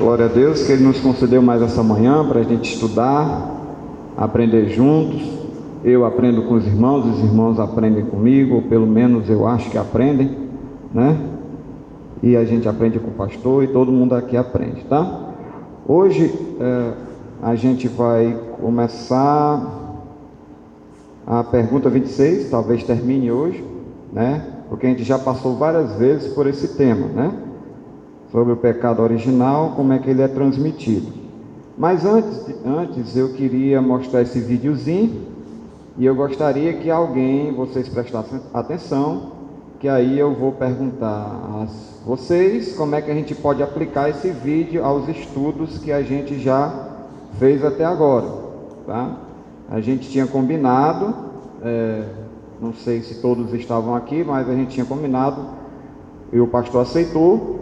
Glória a Deus que Ele nos concedeu mais essa manhã para a gente estudar, aprender juntos. Eu aprendo com os irmãos aprendem comigo, ou pelo menos eu acho que aprendem, né? E a gente aprende com o pastor e todo mundo aqui aprende, tá? Hoje a gente vai começar a pergunta 26, talvez termine hoje, né? Porque a gente já passou várias vezes por esse tema, né? Sobre o pecado original, como é que ele é transmitido. Mas antes eu queria mostrar esse videozinho e eu gostaria que vocês prestassem atenção, que aí eu vou perguntar a vocês como é que a gente pode aplicar esse vídeo aos estudos que a gente já fez até agora, tá? A gente tinha combinado, não sei se todos estavam aqui, mas a gente tinha combinado e o pastor aceitou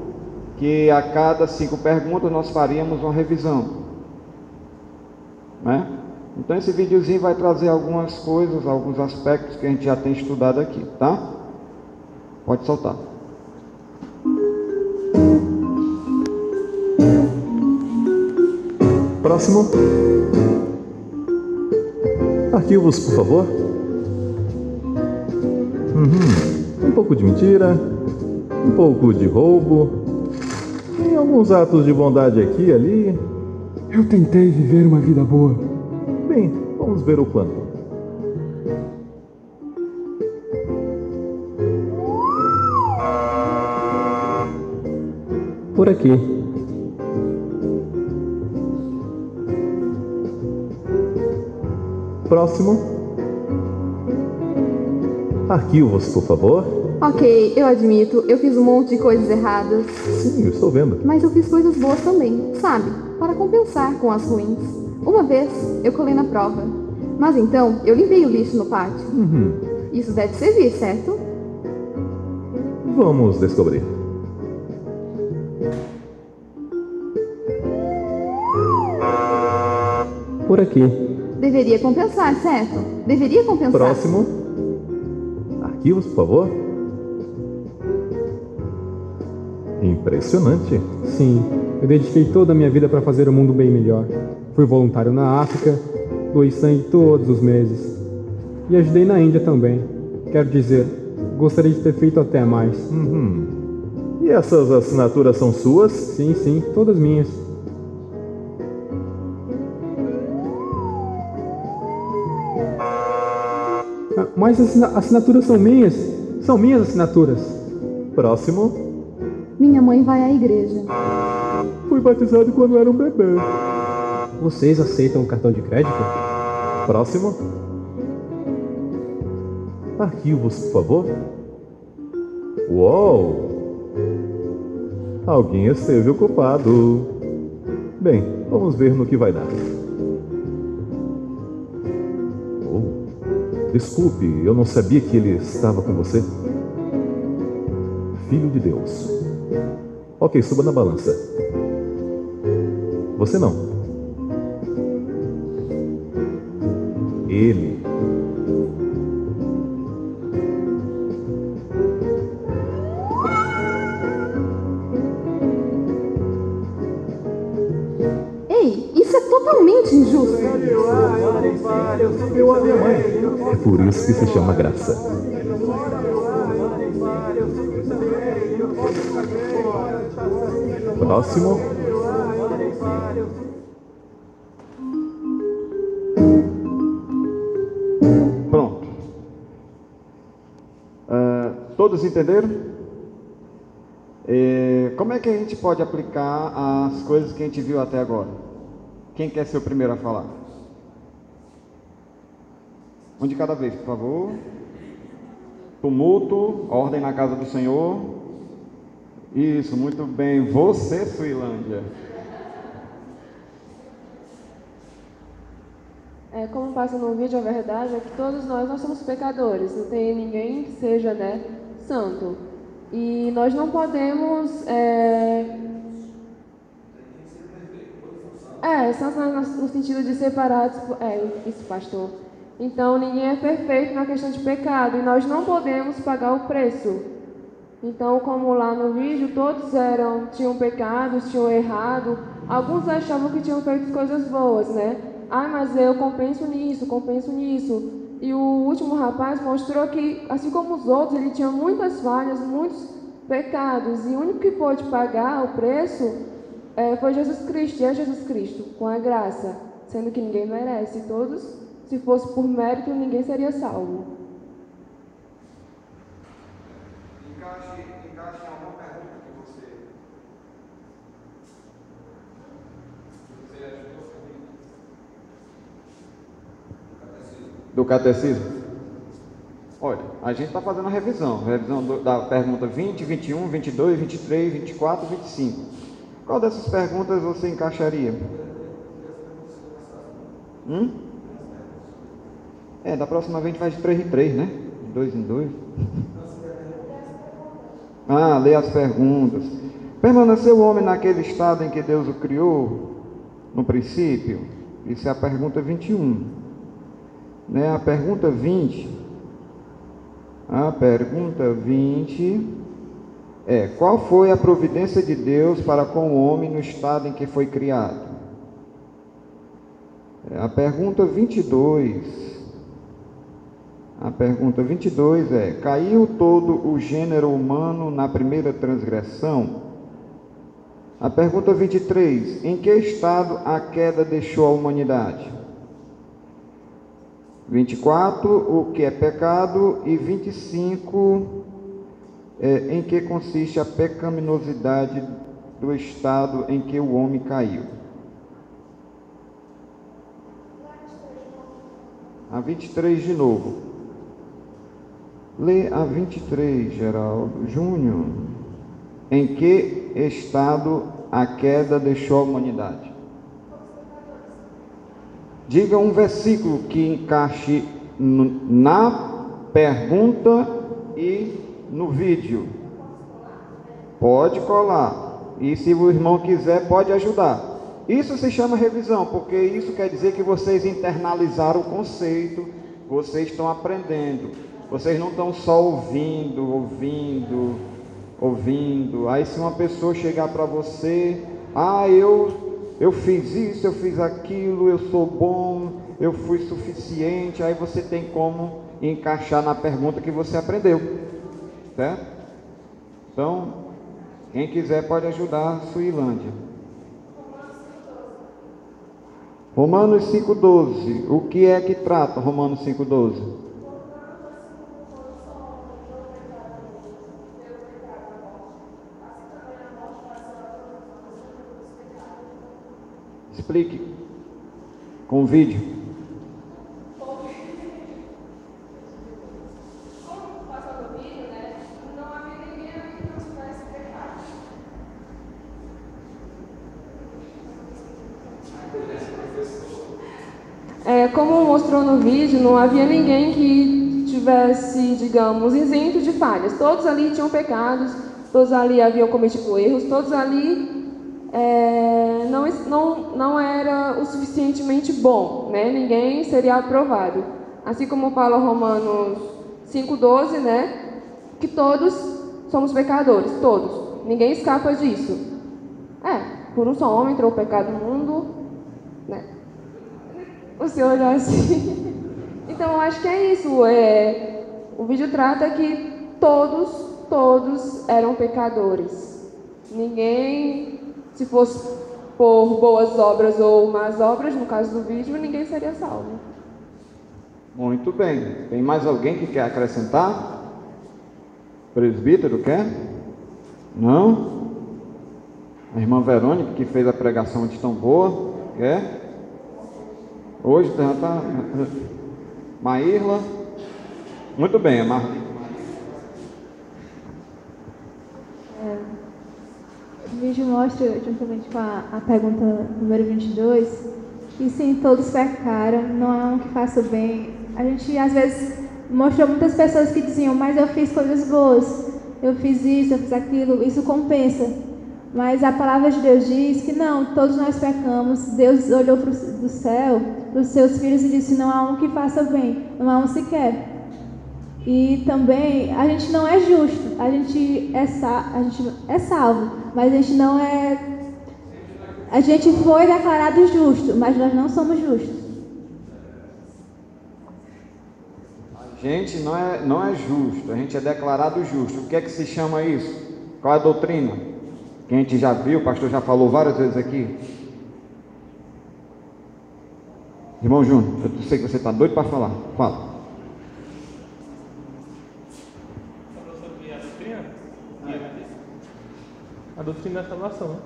que a cada 5 perguntas nós faríamos uma revisão, né? Então esse videozinho vai trazer algumas coisas, alguns aspectos que a gente já tem estudado aqui, tá? Pode soltar. Próximo. Arquivos, por favor. Um pouco de mentira, um pouco de roubo. Tem alguns atos de bondade aqui e ali. Eu tentei viver uma vida boa. Bem, vamos ver o quanto. Por aqui. Próximo. Arquivos, por favor. Ok, eu admito, eu fiz um monte de coisas erradas. Sim, eu estou vendo. Mas eu fiz coisas boas também, sabe? Para compensar com as ruins. Uma vez, eu colei na prova. Mas então, eu limpei o lixo no pátio. Isso deve servir, certo? Vamos descobrir. Por aqui. Deveria compensar, certo? Deveria compensar. Próximo. Arquivos, por favor. Impressionante. Sim, eu dediquei toda a minha vida para fazer o mundo bem melhor. Fui voluntário na África, doei sangue todos os meses. E ajudei na Índia também. Quero dizer, gostaria de ter feito até mais. E essas assinaturas são suas? Sim, todas minhas. Mas as assinaturas são minhas. São minhas assinaturas. Próximo. Minha mãe vai à igreja. Fui batizado quando era um bebê. Vocês aceitam um cartão de crédito? Próximo. Arquivos, por favor. Uou! Alguém esteve ocupado. Bem, vamos ver no que vai dar. Desculpe, eu não sabia que ele estava com você. Filho de Deus. Ok, suba na balança. Você não. Ele. Ei, isso é totalmente injusto. Eu a minha mãe. É por isso que se chama graça. Próximo. Pronto. Todos entenderam? Como é que a gente pode aplicar as coisas que a gente viu até agora? Quem quer ser o primeiro a falar? Um de cada vez, por favor. Tumulto, ordem na casa do Senhor. Isso, muito bem. Você, Suilândia. Como passa no vídeo, a verdade é que todos nós somos pecadores. Não tem ninguém que seja, santo. E nós não podemos... santos no sentido de separados... isso, pastor. Então, ninguém é perfeito na questão de pecado. E nós não podemos pagar o preço. Então, como lá no vídeo, todos tinham pecados, tinham errado. Alguns achavam que tinham feito coisas boas, né? Ah, mas eu compenso nisso, compenso nisso. E o último rapaz mostrou que, assim como os outros, ele tinha muitas falhas, muitos pecados. E o único que pôde pagar o preço foi Jesus Cristo, e é Jesus Cristo, com a graça. Sendo que ninguém merece. Todos, se fosse por mérito, ninguém seria salvo. Encaixe em alguma pergunta que você ajudou do catecismo. Olha, a gente está fazendo a revisão da pergunta 20, 21, 22, 23, 24, 25. Qual dessas perguntas você encaixaria? Da próxima vez a gente vai de 3 em 3, né? De 2 em 2. Lê as perguntas. Permaneceu o homem naquele estado em que Deus o criou no princípio? Isso é a pergunta 21. Né? A pergunta 20 é: qual foi a providência de Deus para com o homem no estado em que foi criado? A pergunta 22 é: caiu todo o gênero humano na primeira transgressão? A pergunta 23: em que estado a queda deixou a humanidade? 24: o que é pecado? E 25: em que consiste a pecaminosidade do estado em que o homem caiu? A 23 de novo. Lê a 23, Geraldo Júnior. Em que estado a queda deixou a humanidade? Diga um versículo que encaixe na pergunta e no vídeo. Pode colar. E se o irmão quiser, pode ajudar. Isso se chama revisão, porque isso quer dizer que vocês internalizaram o conceito, vocês estão aprendendo. Vocês não estão só ouvindo. Aí se uma pessoa chegar para você, eu fiz isso, eu fiz aquilo, eu sou bom, eu fui suficiente, aí você tem como encaixar na pergunta que você aprendeu, certo? Então, quem quiser pode ajudar a Suilândia. Romanos 5,12. O que é que trata Romanos 5,12? Explique com o vídeo. Como passou no vídeo, né? Não havia ninguém que não tivesse pecado. Como mostrou no vídeo, não havia ninguém que tivesse, digamos, isento de falhas. Todos ali tinham pecados, todos ali haviam cometido erros, todos ali não era o suficientemente bom, né? Ninguém seria aprovado. Assim como fala Romanos 5,12, né? Que todos somos pecadores, todos. Ninguém escapa disso. Por um só homem entrou o pecado no mundo, né? O senhor olhou assim. Então, eu acho que é isso. O vídeo trata que todos eram pecadores. Ninguém, se fosse por boas obras ou más obras, no caso do vídeo, ninguém seria salvo. Muito bem. Tem mais alguém que quer acrescentar? Presbítero quer? Não? A irmã Verônica, que fez a pregação de tão boa, quer? Hoje já está. Maírla. Muito bem, O vídeo mostra, juntamente com a pergunta número 22, que sim, todos pecaram, não há um que faça o bem. A gente, às vezes, mostrou muitas pessoas que diziam, mas eu fiz coisas boas, eu fiz isso, eu fiz aquilo, isso compensa. Mas a palavra de Deus diz que não, todos nós pecamos. Deus olhou do céu, para os seus filhos e disse, não há um que faça bem, não há um sequer. E também a gente não é justo, a gente é salvo, mas a gente não é. A gente foi declarado justo, mas nós não somos justos. A gente não é justo, a gente é declarado justo. O que é que se chama isso? Qual é a doutrina? Que a gente já viu, o pastor já falou várias vezes aqui. Irmão Júnior, eu sei que você está doido para falar. Fala. Sobre a doutrina? A doutrina da salvação, né?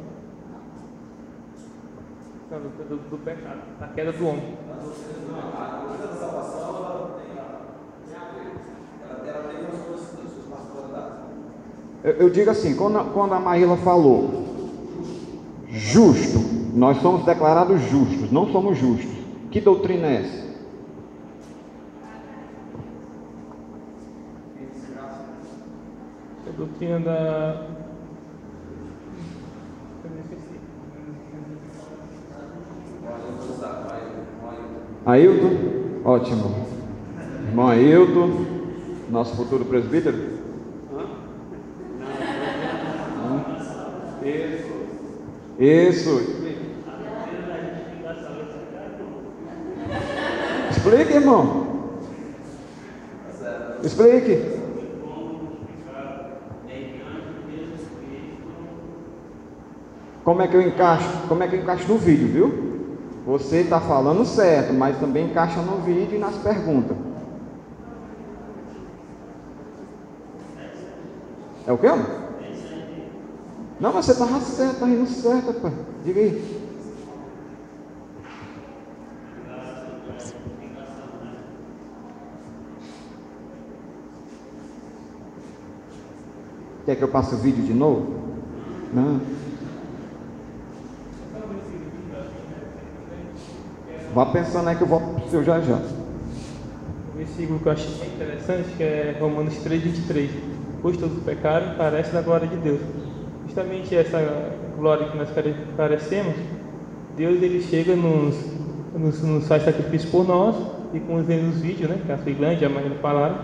Do pecado, da queda do homem. A doutrina da salvação, ela tem as suas particularidades. Eu digo assim, quando a Maríla falou justo, nós somos declarados justos, não somos justos. Que doutrina é essa? A doutrina da... Ailton, ótimo. Irmão Ailton, nosso futuro presbítero. Isso. Explique, irmão. Explique. Como é que eu encaixo no vídeo, viu? Você está falando certo, mas também encaixa no vídeo e nas perguntas. É o quê? Não, mas você estava certo, está indo certo, rapaz. Diga aí. Quer que eu passe o vídeo de novo? Não. Vá pensando aí que eu volto para o seu já já. O versículo que eu achei bem interessante, que é Romanos 3:23. Pois todos pecaram, carecem da glória de Deus. Justamente essa glória que nós carecemos, Deus ele chega, nos faz sacrifício por nós, e como vem nos vídeos, né, que a Finlândia e a Maria falaram,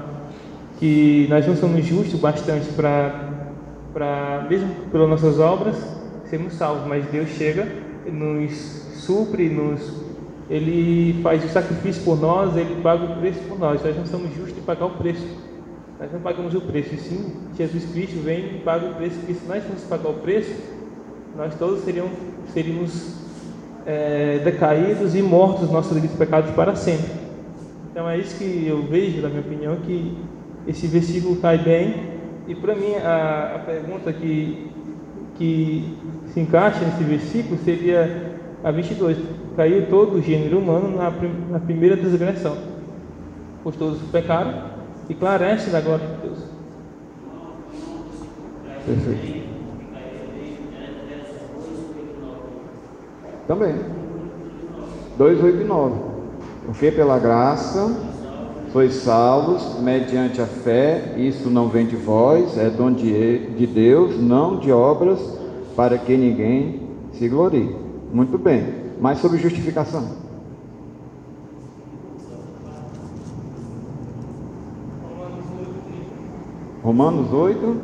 que nós não somos justos bastante para, mesmo pelas nossas obras, sermos salvos, mas Deus chega, nos supre, Ele faz o sacrifício por nós, Ele paga o preço por nós. Nós não somos justos em pagar o preço. Nós não pagamos o preço, e sim, Jesus Cristo vem e paga o preço, porque se nós fôssemos pagar o preço, nós todos seríamos decaídos e mortos nos nossos delitos e pecados para sempre. Então é isso que eu vejo, na minha opinião, que esse versículo cai bem. E para mim a pergunta que se encaixa nesse versículo seria a 22. Caiu todo o gênero humano na primeira transgressão, pois todos pecaram e carecem da glória de Deus. Perfeito. Também 2:8 e 9. Porque pela graça sois salvos mediante a fé, isso não vem de vós, é dom de Deus, não de obras, para que ninguém se glorie. Muito bem. Mais sobre justificação. Romanos 8.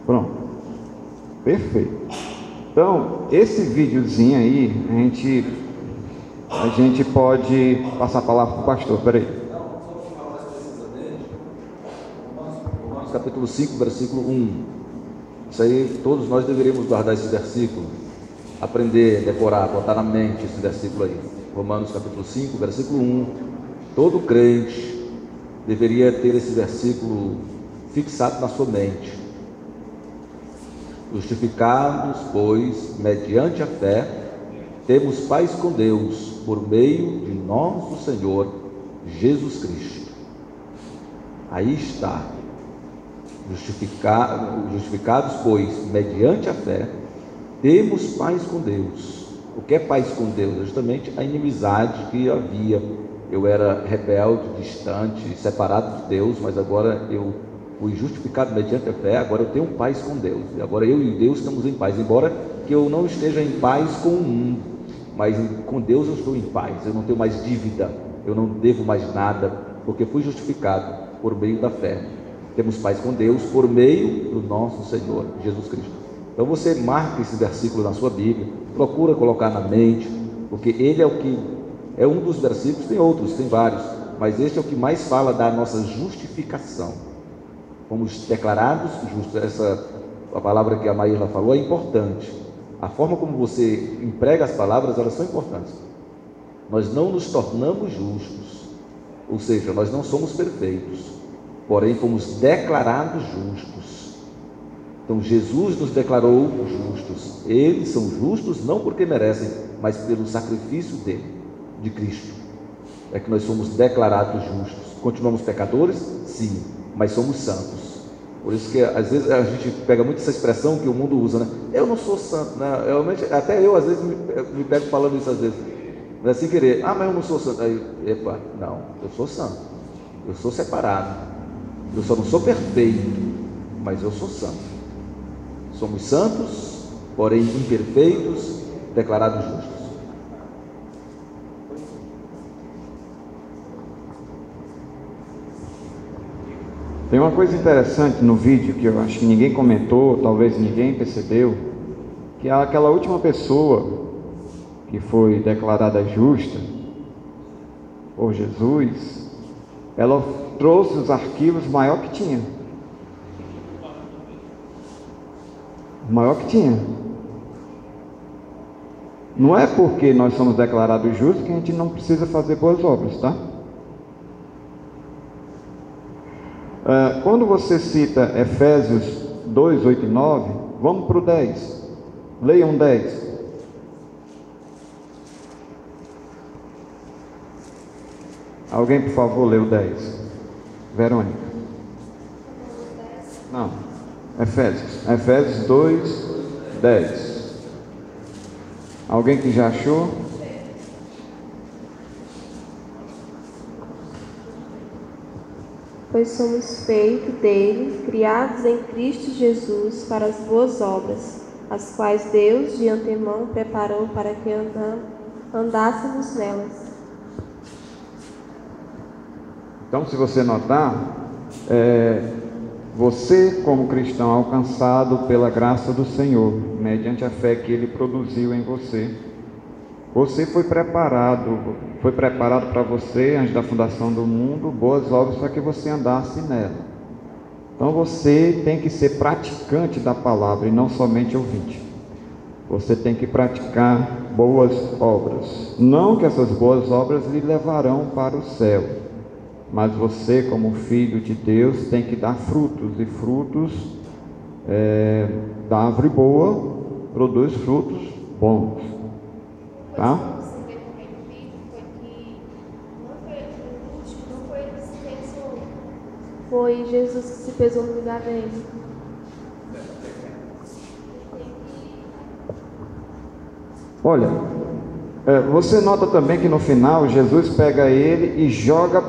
Pronto. Perfeito. Então, esse videozinho aí, a gente pode passar a palavra para o pastor. Peraí. Capítulo 5, versículo 1. Isso aí, todos nós deveríamos guardar esse versículo, aprender, decorar, botar na mente esse versículo aí. Romanos capítulo 5, versículo 1. Todo crente deveria ter esse versículo fixado na sua mente. Justificados, pois, mediante a fé, temos paz com Deus, por meio de nosso Senhor Jesus Cristo. Aí está. Justificados, pois, mediante a fé, temos paz com Deus. O que é paz com Deus? Justamente a inimizade que havia. Eu era rebelde, distante, separado de Deus, mas agora eu fui justificado mediante a fé, agora eu tenho paz com Deus. E agora eu e Deus estamos em paz, embora que eu não esteja em paz com o mundo, mas com Deus eu estou em paz, eu não tenho mais dívida, eu não devo mais nada, porque fui justificado por meio da fé. Temos paz com Deus por meio do nosso Senhor Jesus Cristo. Então você marca esse versículo na sua Bíblia, procura colocar na mente, porque ele é um dos versículos, tem outros, tem vários, mas este é o que mais fala da nossa justificação. Fomos declarados justos. A palavra que a Maíla falou é importante. A forma como você emprega as palavras, elas são importantes. Nós não nos tornamos justos, ou seja, nós não somos perfeitos, porém fomos declarados justos. Então Jesus nos declarou justos. Eles são justos não porque merecem, mas pelo sacrifício dele, de Cristo, é que nós somos declarados justos. Continuamos pecadores? Sim, mas somos santos. Por isso que às vezes a gente pega muito essa expressão que o mundo usa, né? Eu não sou santo, né? Até eu às vezes me pego falando isso às vezes, não é sem querer. Mas eu não sou santo. Aí, epa, não, eu sou santo, eu sou separado, eu só não sou perfeito, mas eu sou santo. Somos santos, porém imperfeitos, declarados justos. Tem uma coisa interessante no vídeo que eu acho que ninguém comentou, talvez ninguém percebeu, que aquela última pessoa que foi declarada justa por Jesus, ela trouxe os arquivos maior que tinha. O maior que tinha. Não é porque nós somos declarados justos que a gente não precisa fazer boas obras, tá? Quando você cita Efésios 2, 8 e 9, vamos para o 10. Leiam 10. Alguém, por favor, lê o 10. Verônica. Não. Efésios 2, 10. Alguém que já achou? Pois somos feitos dele, criados em Cristo Jesus para as boas obras, as quais Deus de antemão preparou para que andássemos nelas. Então, se você notar, você como cristão alcançado pela graça do Senhor, mediante a fé que Ele produziu em você, você foi preparado para você, antes da fundação do mundo, boas obras para que você andasse nela. Então você tem que ser praticante da palavra e não somente ouvinte. Você tem que praticar boas obras. Não que essas boas obras lhe levarão para o céu, mas você, como filho de Deus, tem que dar frutos, e frutos da árvore boa produz frutos bons. Tá? Foi Jesus que se pesou no lugar dele. Olha, você nota também que no final Jesus pega ele e joga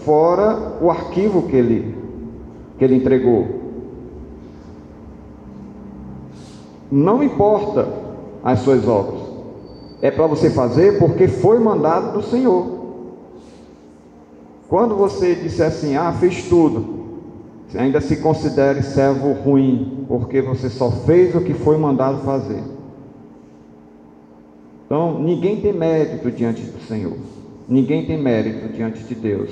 fora o arquivo que ele entregou. Não importa as suas obras, é para você fazer porque foi mandado do Senhor. Quando você disser assim, fiz tudo, você ainda se considere servo ruim, porque você só fez o que foi mandado fazer. Então, ninguém tem mérito diante do Senhor, ninguém tem mérito diante de Deus.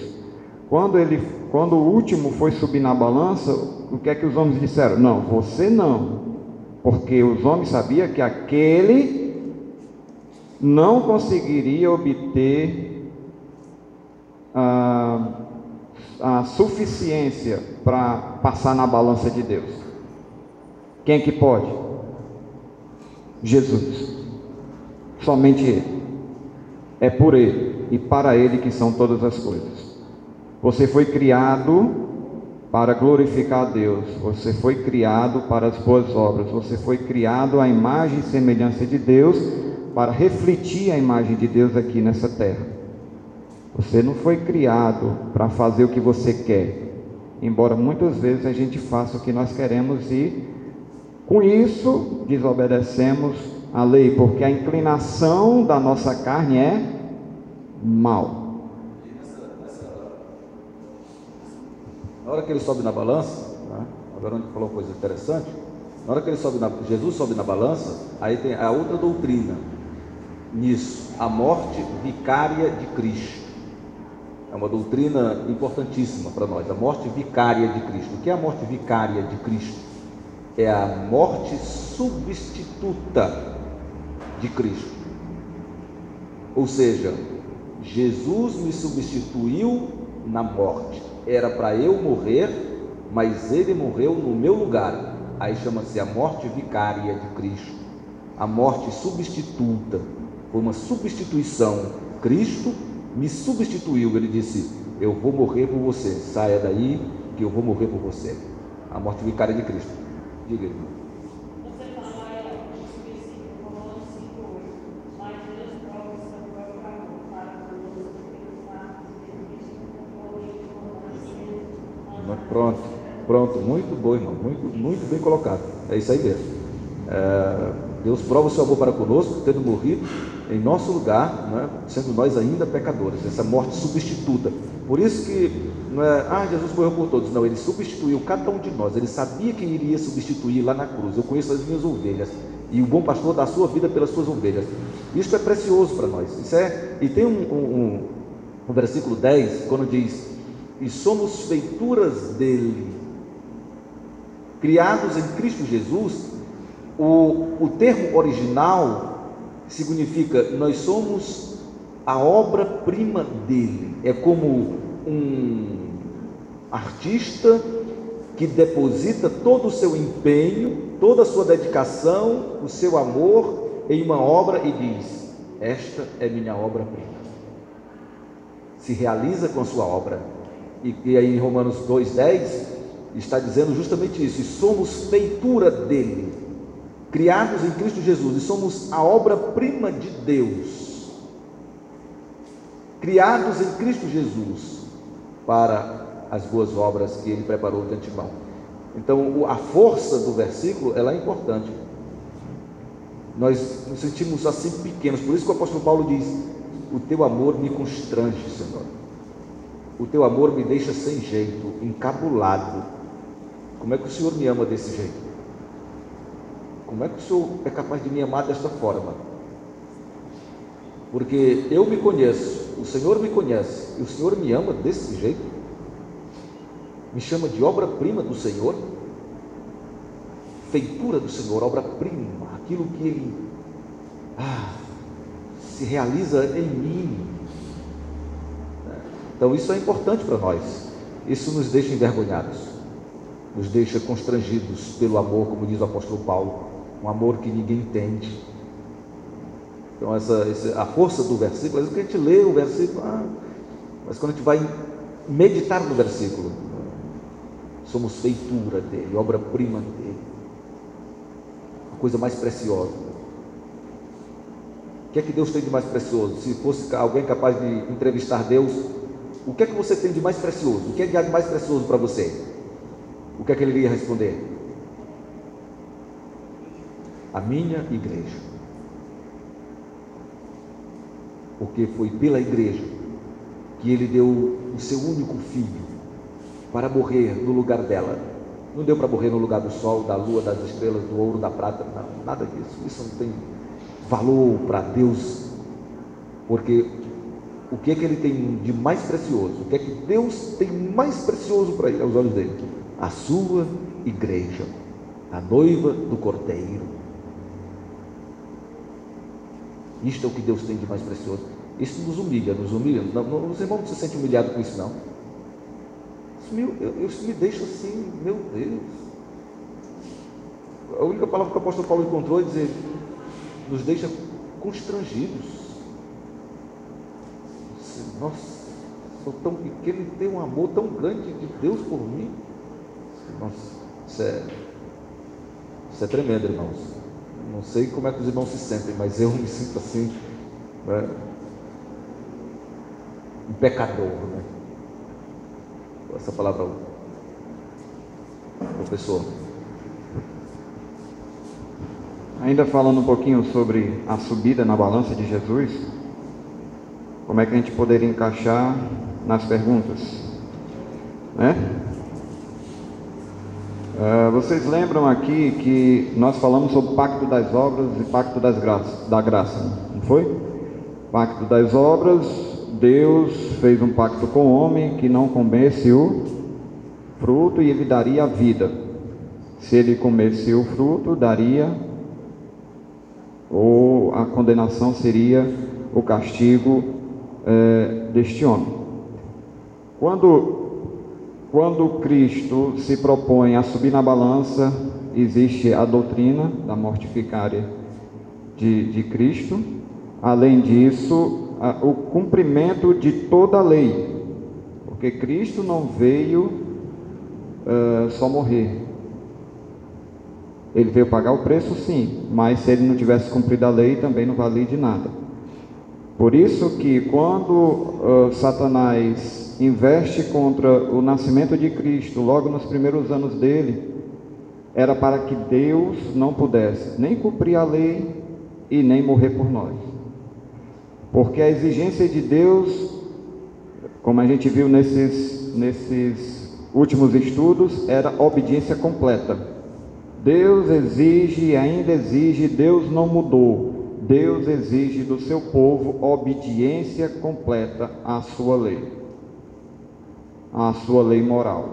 Quando o último foi subir na balança, o que é que os homens disseram? Não, você não, porque os homens sabiam que aquele não conseguiria obter a suficiência para passar na balança de Deus. Quem é que pode? Jesus. Somente Ele. É por Ele e para Ele que são todas as coisas. Você foi criado para glorificar a Deus. Você foi criado para as boas obras. Você foi criado à imagem e semelhança de Deus, para refletir a imagem de Deus aqui nessa terra. Você não foi criado para fazer o que você quer, embora muitas vezes a gente faça o que nós queremos e com isso desobedecemos a lei, porque a inclinação da nossa carne é mal. Na hora que ele sobe na balança, né? Agora onde falou uma coisa interessante, na hora que ele sobe Jesus sobe na balança, aí tem a outra doutrina nisso, a morte vicária de Cristo. É uma doutrina importantíssima para nós, a morte vicária de Cristo. O que é a morte vicária de Cristo? É a morte substituta de Cristo. Ou seja, Jesus me substituiu na morte. Era para eu morrer, mas ele morreu no meu lugar. Aí chama-se a morte vicária de Cristo. A morte substituta. Foi uma substituição. Cristo me substituiu. Ele disse: eu vou morrer por você. Saia daí que eu vou morrer por você. A morte vicária de Cristo. Diga, irmão. Você fala nesse versículo, Romanos 5:8, mas Deus prova o seu próprio amor para conosco, pelos fatos de Cristo, Pronto, muito bom, irmão, muito bem colocado. É isso aí mesmo. Deus prova o seu amor para conosco, tendo morrido em nosso lugar, né, sendo nós ainda pecadores. Essa morte substituta. Por isso que não é, Jesus morreu por todos. Não, ele substituiu cada um de nós. Ele sabia que iria substituir lá na cruz. Eu conheço as minhas ovelhas, e o bom pastor dá a sua vida pelas suas ovelhas. Isso é precioso para nós. E tem um versículo 10, quando diz: e somos feituras dele, criados em Cristo Jesus. O termo original significa: nós somos a obra-prima dele. É como um artista que deposita todo o seu empenho, toda a sua dedicação, o seu amor em uma obra e diz: esta é minha obra-prima. Se realiza com a sua obra. E aí em Romanos 2:10 está dizendo justamente isso: e somos feitura dele, criados em Cristo Jesus, e somos a obra-prima de Deus, criados em Cristo Jesus para as boas obras que ele preparou de antemão. Então a força do versículo, ela é importante. Nós nos sentimos assim pequenos, por isso que o apóstolo Paulo diz: o teu amor me constrange, Senhor. O teu amor me deixa sem jeito, encabulado. Como é que o Senhor me ama desse jeito? Como é que o Senhor é capaz de me amar desta forma? Porque eu me conheço, o Senhor me conhece, e o Senhor me ama desse jeito? Me chama de obra-prima do Senhor? Feitura do Senhor, obra-prima, aquilo que Ele se realiza em mim. Então isso é importante para nós. Isso nos deixa envergonhados, nos deixa constrangidos pelo amor, como diz o apóstolo Paulo, um amor que ninguém entende. Então a força do versículo, às vezes que a gente lê o versículo, mas quando a gente vai meditar no versículo, somos feitura dele, obra-prima dele, a coisa mais preciosa. O que é que Deus tem de mais precioso? Se fosse alguém capaz de entrevistar Deus, o que é que você tem de mais precioso? O que é de mais precioso para você? O que é que ele iria responder? A minha igreja. Porque foi pela igreja que ele deu o seu único filho para morrer no lugar dela. Não deu para morrer no lugar do sol, da lua, das estrelas, do ouro, da prata, não, nada disso. Isso não tem valor para Deus, porque o que é que ele tem de mais precioso? O que é que Deus tem mais precioso para ele, aos olhos dele? A sua igreja, a noiva do Cordeiro. Isto é o que Deus tem de mais precioso. Isso nos humilha. Não, os irmãos não se sentem humilhados com isso, não. Isso me deixa assim, meu Deus. A única palavra que o apóstolo Paulo encontrou é dizer: nos deixa constrangidos. Nossa, sou tão pequeno e tenho um amor tão grande de Deus por mim. Nossa, isso é tremendo, irmãos. Não sei como é que os irmãos se sentem, mas eu me sinto assim, né? Um pecador, né? Essa palavra, professor. Ainda falando um pouquinho sobre a subida na balança de Jesus, como é que a gente poderia encaixar nas perguntas, né? Vocês lembram aqui que nós falamos sobre o pacto das obras e pacto da graça, não foi? Pacto das obras, Deus fez um pacto com o homem que não comesse o fruto e ele daria a vida. Se ele comesse o fruto, daria, ou a condenação seria o castigo deste homem. Quando Cristo se propõe a subir na balança, existe a doutrina da morte vicária de Cristo. Além disso, o cumprimento de toda a lei, porque Cristo não veio só morrer. Ele veio pagar o preço, sim, mas se ele não tivesse cumprido a lei, também não valia de nada. Por isso que quando Satanás investe contra o nascimento de Cristo, logo nos primeiros anos dele, era para que Deus não pudesse nem cumprir a lei e nem morrer por nós. Porque a exigência de Deus, como a gente viu nesses últimos estudos, era obediência completa. Deus exige e ainda exige, Deus não mudou. Deus exige do seu povo obediência completa à sua lei, à sua lei moral.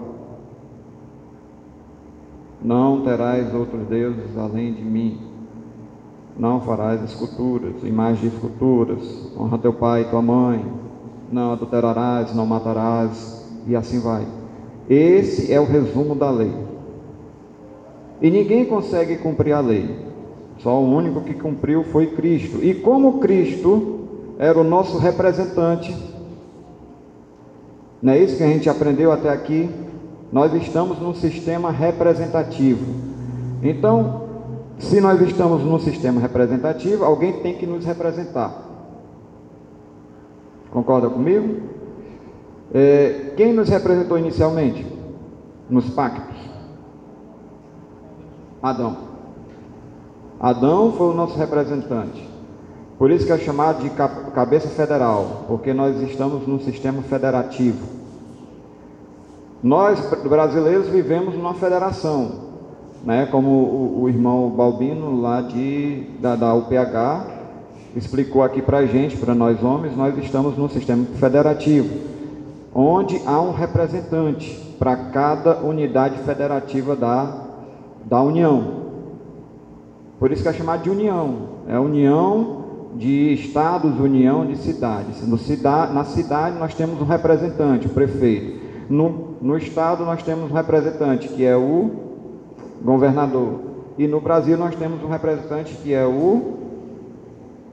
Não terás outros deuses além de mim. Não farás esculturas, imagens de esculturas. Honra teu pai e tua mãe. Não adulterarás, não matarás, e assim vai. Esse é o resumo da lei. E ninguém consegue cumprir a lei. Só o único que cumpriu foi Cristo. E como Cristo era o nosso representante, não é isso que a gente aprendeu até aqui? Nós estamos num sistema representativo. Então, se nós estamos num sistema representativo, alguém tem que nos representar. Concorda comigo? Quem nos representou inicialmente? Nos pactos? Adão. Adão foi o nosso representante. Por isso que é chamado de cabeça federal, porque nós estamos num sistema federativo. Nós, brasileiros, vivemos numa federação, né? Como o irmão Balbino, lá da UPH, explicou aqui para a gente, para nós homens, nós estamos num sistema federativo, onde há um representante para cada unidade federativa da União. Por isso que é chamado de união. É união de estados, união de cidades. Na cidade nós temos um representante, o prefeito. No estado nós temos um representante, que é o governador. E no Brasil nós temos um representante, que é o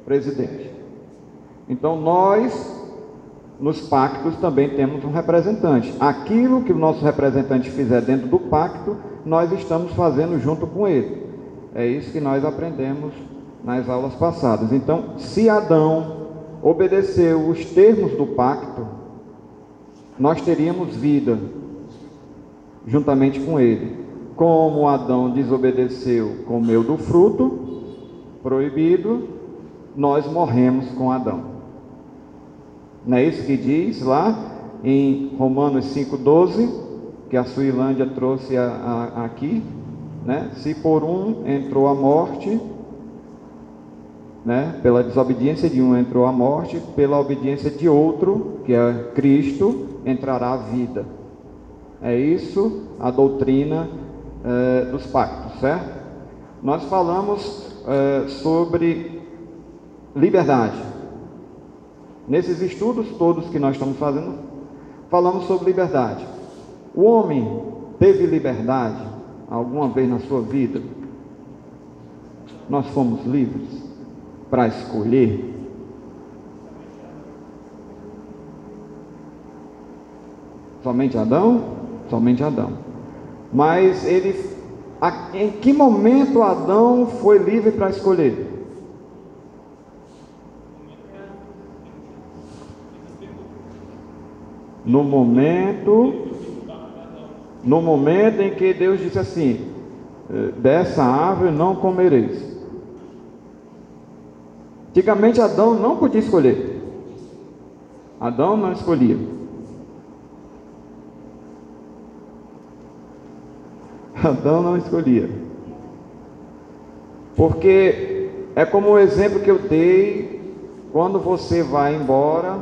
presidente. Então nós, nos pactos, também temos um representante. Aquilo que o nosso representante fizer dentro do pacto, nós estamos fazendo junto com ele. É isso que nós aprendemos nas aulas passadas. Então, se Adão obedeceu os termos do pacto, nós teríamos vida juntamente com ele. Como Adão desobedeceu, comeu do fruto proibido, nós morremos com Adão. Não é isso que diz lá em Romanos 5,12, que a Suilândia trouxe aqui, né? Se por um entrou a morte, né? Pela desobediência de um entrou a morte, pela obediência de outro, que é Cristo, entrará a vida. É isso a doutrina dos pactos, certo? Nós falamos sobre liberdade. Nesses estudos todos que nós estamos fazendo, falamos sobre liberdade. O homem teve liberdade alguma vez na sua vida? Nós fomos livres para escolher? Somente Adão? Somente Adão. Mas em que momento Adão foi livre para escolher? No momento em que Deus disse assim: dessa árvore não comereis. Antigamente Adão não podia escolher. Adão não escolhia. Adão não escolhia. Porque é como o exemplo que eu dei quando você vai embora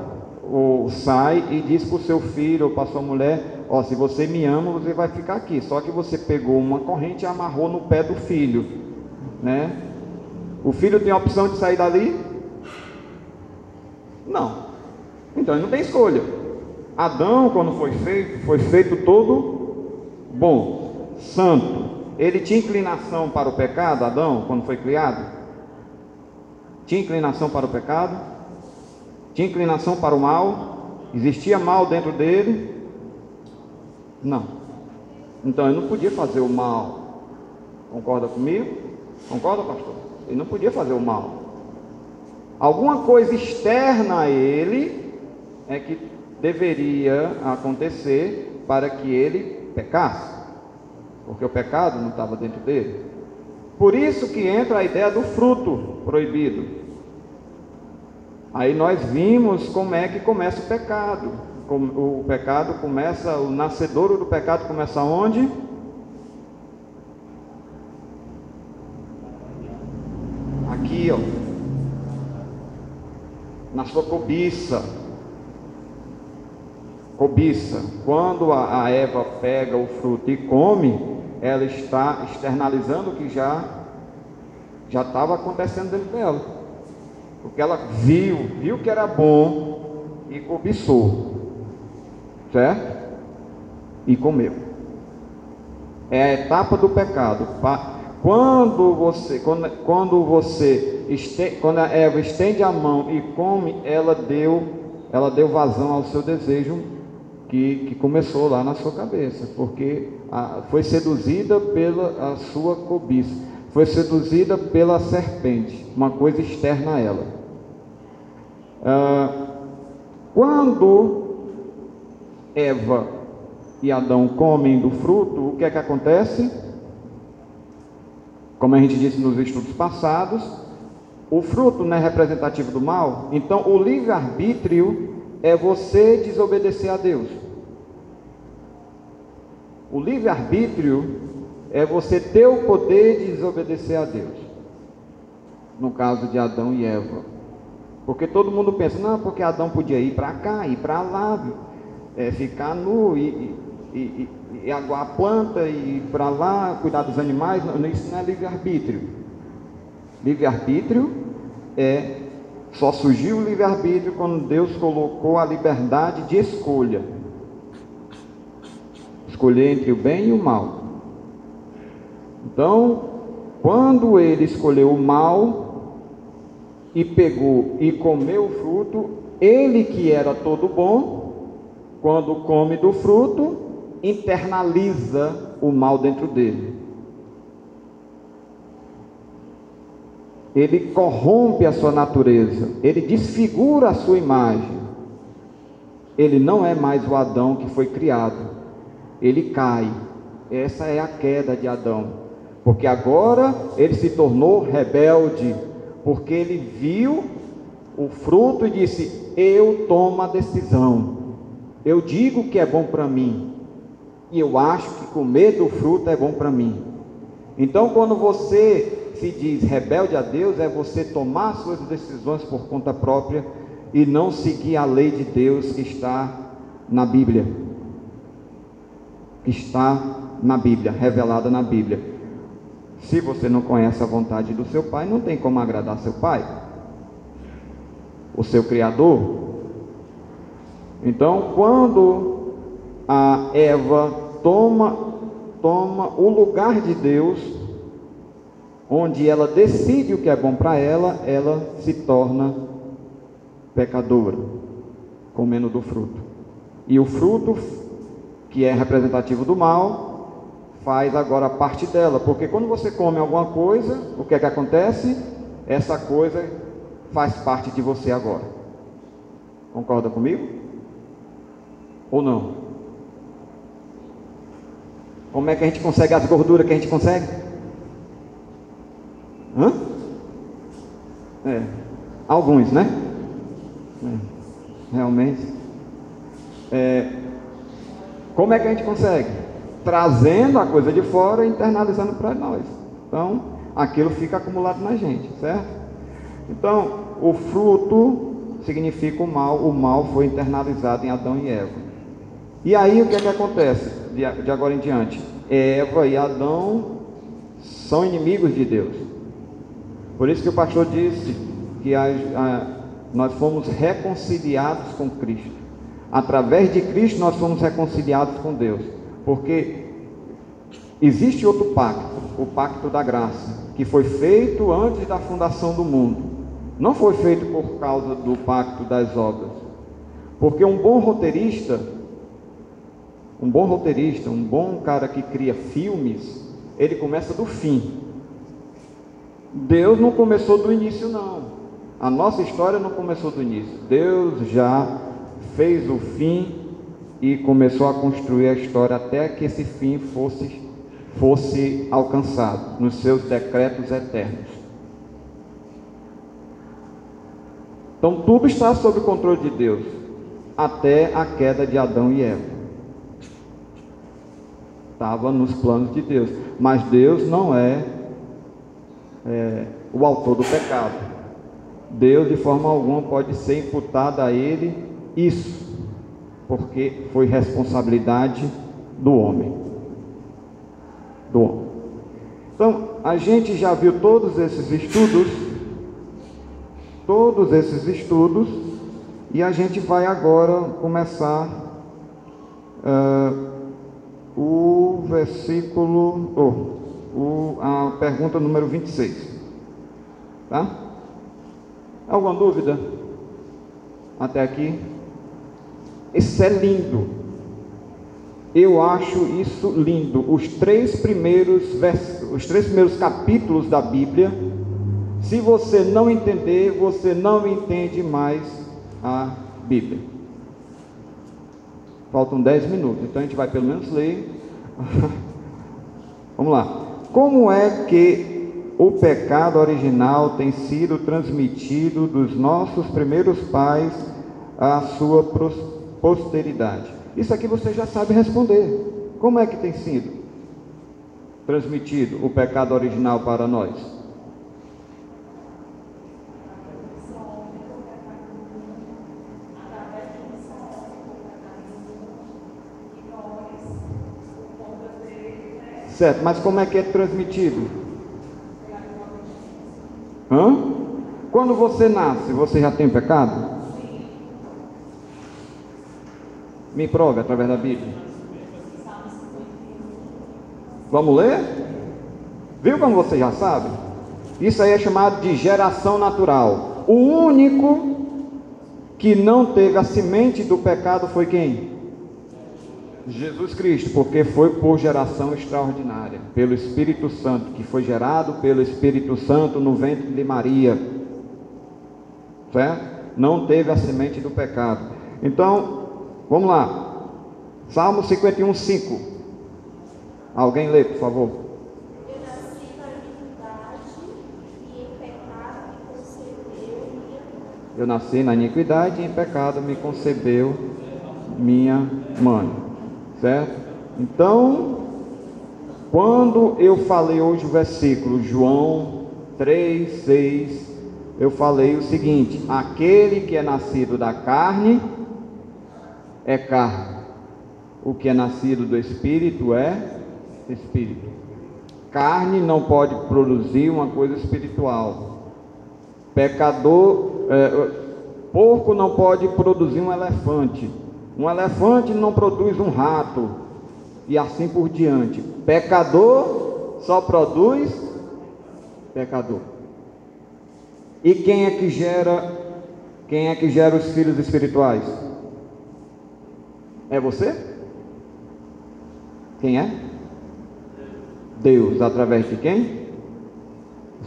ou sai e diz para o seu filho ou para a sua mulher: ó, se você me ama, você vai ficar aqui. Só que você pegou uma corrente e amarrou no pé do filho, né? O filho tem a opção de sair dali? Não. Então ele não tem escolha. Adão, quando foi feito todo bom, santo. Ele tinha inclinação para o pecado, Adão, quando foi criado? Tinha inclinação para o pecado? Tinha inclinação para o mal? Existia mal dentro dele? Não. Então ele não podia fazer o mal. Concorda comigo? Concorda, pastor? Ele não podia fazer o mal. Alguma coisa externa a ele é que deveria acontecer para que ele pecasse, porque o pecado não estava dentro dele. Por isso que entra a ideia do fruto proibido. Aí nós vimos como é que começa o pecado. O pecado começa, o nascedouro do pecado começa onde? Aqui, ó, na sua cobiça. Cobiça. Quando a Eva pega o fruto e come, ela está externalizando o que já estava acontecendo dentro dela, porque ela viu que era bom e cobiçou, certo? E comeu. É a etapa do pecado. Quando a Eva estende a mão e come, ela deu vazão ao seu desejo que começou lá na sua cabeça, porque foi seduzida pela a sua cobiça, foi seduzida pela serpente, uma coisa externa a ela. Quando Eva e Adão comem do fruto, o que é que acontece? Como a gente disse nos estudos passados, o fruto não é representativo do mal. Então o livre-arbítrio é você desobedecer a Deus. O livre-arbítrio é você ter o poder de desobedecer a Deus. No caso de Adão e Eva. Porque todo mundo pensa, não, porque Adão podia ir para cá, ir para lá, ficar nu e aguar a planta, e ir para lá, cuidar dos animais. Isso não é livre-arbítrio. Livre-arbítrio só surgiu o livre-arbítrio quando Deus colocou a liberdade de escolha. Escolher entre o bem e o mal. Então, quando ele escolheu o mal e pegou e comeu o fruto, ele que era todo bom, quando come do fruto, internaliza o mal dentro dele. Ele corrompe a sua natureza, ele desfigura a sua imagem. Ele não é mais o Adão que foi criado, ele cai. Essa é a queda de Adão, porque agora ele se tornou rebelde, porque ele viu o fruto e disse: eu tomo a decisão, eu digo que é bom para mim, e eu acho que comer do fruto é bom para mim. Então, quando você se diz rebelde a Deus, é você tomar suas decisões por conta própria e não seguir a lei de Deus que está na Bíblia. Que está na Bíblia, revelada na Bíblia. Se você não conhece a vontade do seu pai, não tem como agradar seu pai, o seu Criador. Então, quando a Eva toma o lugar de Deus, onde ela decide o que é bom para ela, ela se torna pecadora, comendo do fruto. E o fruto, que é representativo do mal, faz agora parte dela, porque quando você come alguma coisa, o que é que acontece? Essa coisa faz parte de você agora. Concorda comigo? Ou não? Como é que a gente consegue as gorduras que a gente consegue? Alguns, né? Realmente. Como é que a gente consegue? Trazendo a coisa de fora e internalizando para nós. Então, aquilo fica acumulado na gente, certo? Então, o fruto significa o mal foi internalizado em Adão e Eva. E aí o que é que acontece de agora em diante? Eva e Adão são inimigos de Deus. Por isso que o pastor disse que nós fomos reconciliados com Cristo. Através de Cristo nós fomos reconciliados com Deus. Porque existe outro pacto, o pacto da graça, que foi feito antes da fundação do mundo. Não foi feito por causa do pacto das obras. Porque um bom roteirista, um bom cara que cria filmes, ele começa do fim. Deus não começou do início, não. A nossa história não começou do início. Deus já fez o fim e começou a construir a história até que esse fim fosse alcançado nos seus decretos eternos. Então tudo está sob o controle de Deus até a queda de Adão e Eva. Estava nos planos de Deus, mas Deus não é o autor do pecado. Deus de forma alguma pode ser imputado a ele isso, porque foi responsabilidade do homem. Então, a gente já viu todos esses estudos, e a gente vai agora começar o versículo, a pergunta número 26, tá? Alguma dúvida até aqui? Isso é lindo. Eu acho isso lindo. Os três primeiros capítulos da Bíblia, se você não entender, você não entende mais a Bíblia. Faltam 10 minutos, então a gente vai pelo menos ler. Vamos lá. Como é que o pecado original tem sido transmitido dos nossos primeiros pais à sua posteridade? Isso aqui você já sabe responder. Como é que tem sido transmitido o pecado original para nós? Certo, mas como é que é transmitido? Quando você nasce, você já tem pecado? Me prove através da Bíblia. Vamos ler? Viu como você já sabe? Isso aí é chamado de geração natural. O único que não teve a semente do pecado foi quem? Jesus Cristo, porque foi por geração extraordinária, pelo Espírito Santo, que foi gerado pelo Espírito Santo no ventre de Maria, certo? Não teve a semente do pecado. Então, vamos lá, Salmo 51:5. Alguém lê, por favor. Eu nasci na iniquidade e em pecado me concebeu minha mãe. Certo? Então, quando eu falei hoje o versículo João 3:6, eu falei o seguinte: aquele que é nascido da carne é carne, o que é nascido do Espírito é Espírito. Carne não pode produzir uma coisa espiritual. Porco não pode produzir um elefante. Um elefante não produz um rato, e assim por diante. Pecador só produz pecador. E quem é que gera os filhos espirituais? É você? Quem é? Deus, através de quem?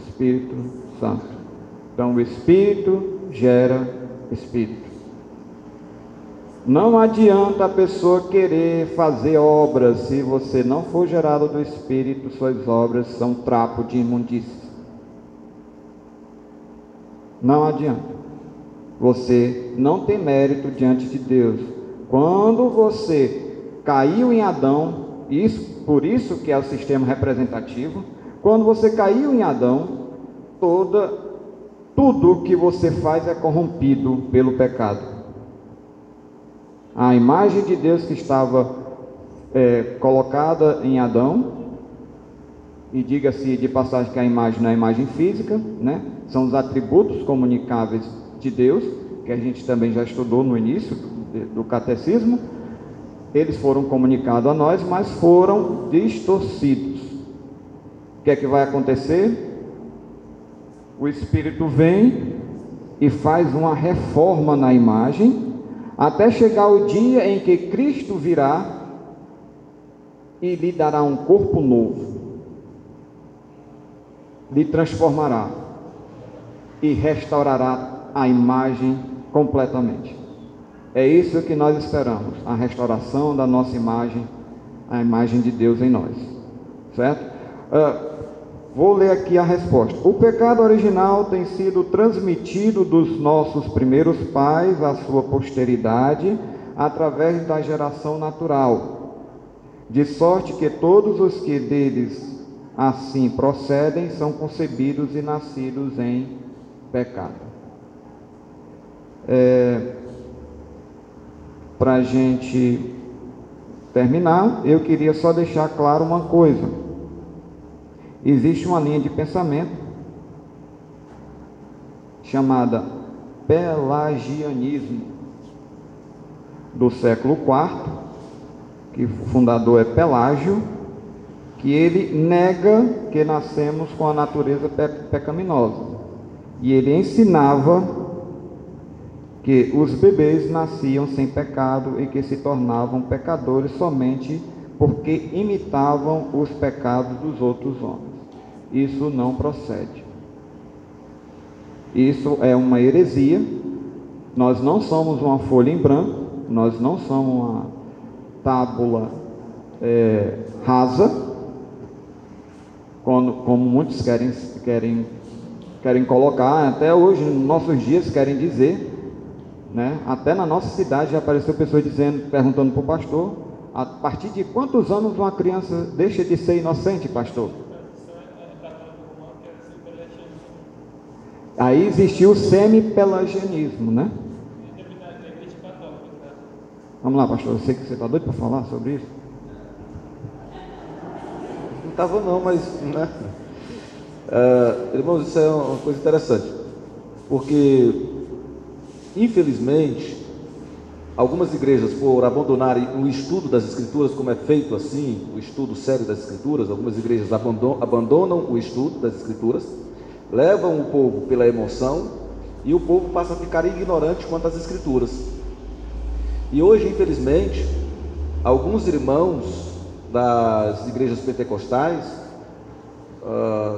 Espírito Santo. Então o Espírito gera Espírito. Não adianta a pessoa querer fazer obras, se você não for gerado do Espírito, suas obras são trapo de imundícia. Não adianta. Você não tem mérito diante de Deus. Quando você caiu em Adão, por isso que é o sistema representativo, quando você caiu em Adão, tudo que você faz é corrompido pelo pecado. A imagem de Deus que estava colocada em Adão, e diga-se de passagem que a imagem não é imagem física, né? São os atributos comunicáveis de Deus, que a gente também já estudou no início do catecismo. Eles foram comunicados a nós, mas foram distorcidos. O que é que vai acontecer? O Espírito vem e faz uma reforma na imagem, até chegar o dia em que Cristo virá e lhe dará um corpo novo, lhe transformará e restaurará a imagem completamente. É isso que nós esperamos, a restauração da nossa imagem, a imagem de Deus em nós, certo? Vou ler aqui a resposta. O pecado original tem sido transmitido dos nossos primeiros pais à sua posteridade através da geração natural, de sorte que todos os que deles assim procedem são concebidos e nascidos em pecado. Para a gente terminar, eu queria só deixar claro uma coisa. Existe uma linha de pensamento chamada pelagianismo do século IV, que o fundador é Pelágio, que ele nega que nascemos com a natureza pecaminosa, e ele ensinava que os bebês nasciam sem pecado e que se tornavam pecadores somente porque imitavam os pecados dos outros homens. Isso não procede. Isso é uma heresia. Nós não somos uma folha em branco, nós não somos uma tábula rasa, como muitos querem colocar, até hoje, nos nossos dias, querem dizer, né? Até na nossa cidade já apareceu pessoas perguntando para o pastor: a partir de quantos anos uma criança deixa de ser inocente, pastor? Aí existiu o semi-pelagianismo, né? Vamos lá, pastor, eu sei que você está doido para falar sobre isso. Não estava não, mas, né? Irmãos, isso é uma coisa interessante, porque infelizmente algumas igrejas, por abandonarem o estudo das Escrituras, como é feito assim, o estudo sério das Escrituras, algumas igrejas abandonam o estudo das Escrituras, levam o povo pela emoção, e o povo passa a ficar ignorante quanto às Escrituras. E hoje, infelizmente, alguns irmãos das igrejas pentecostais,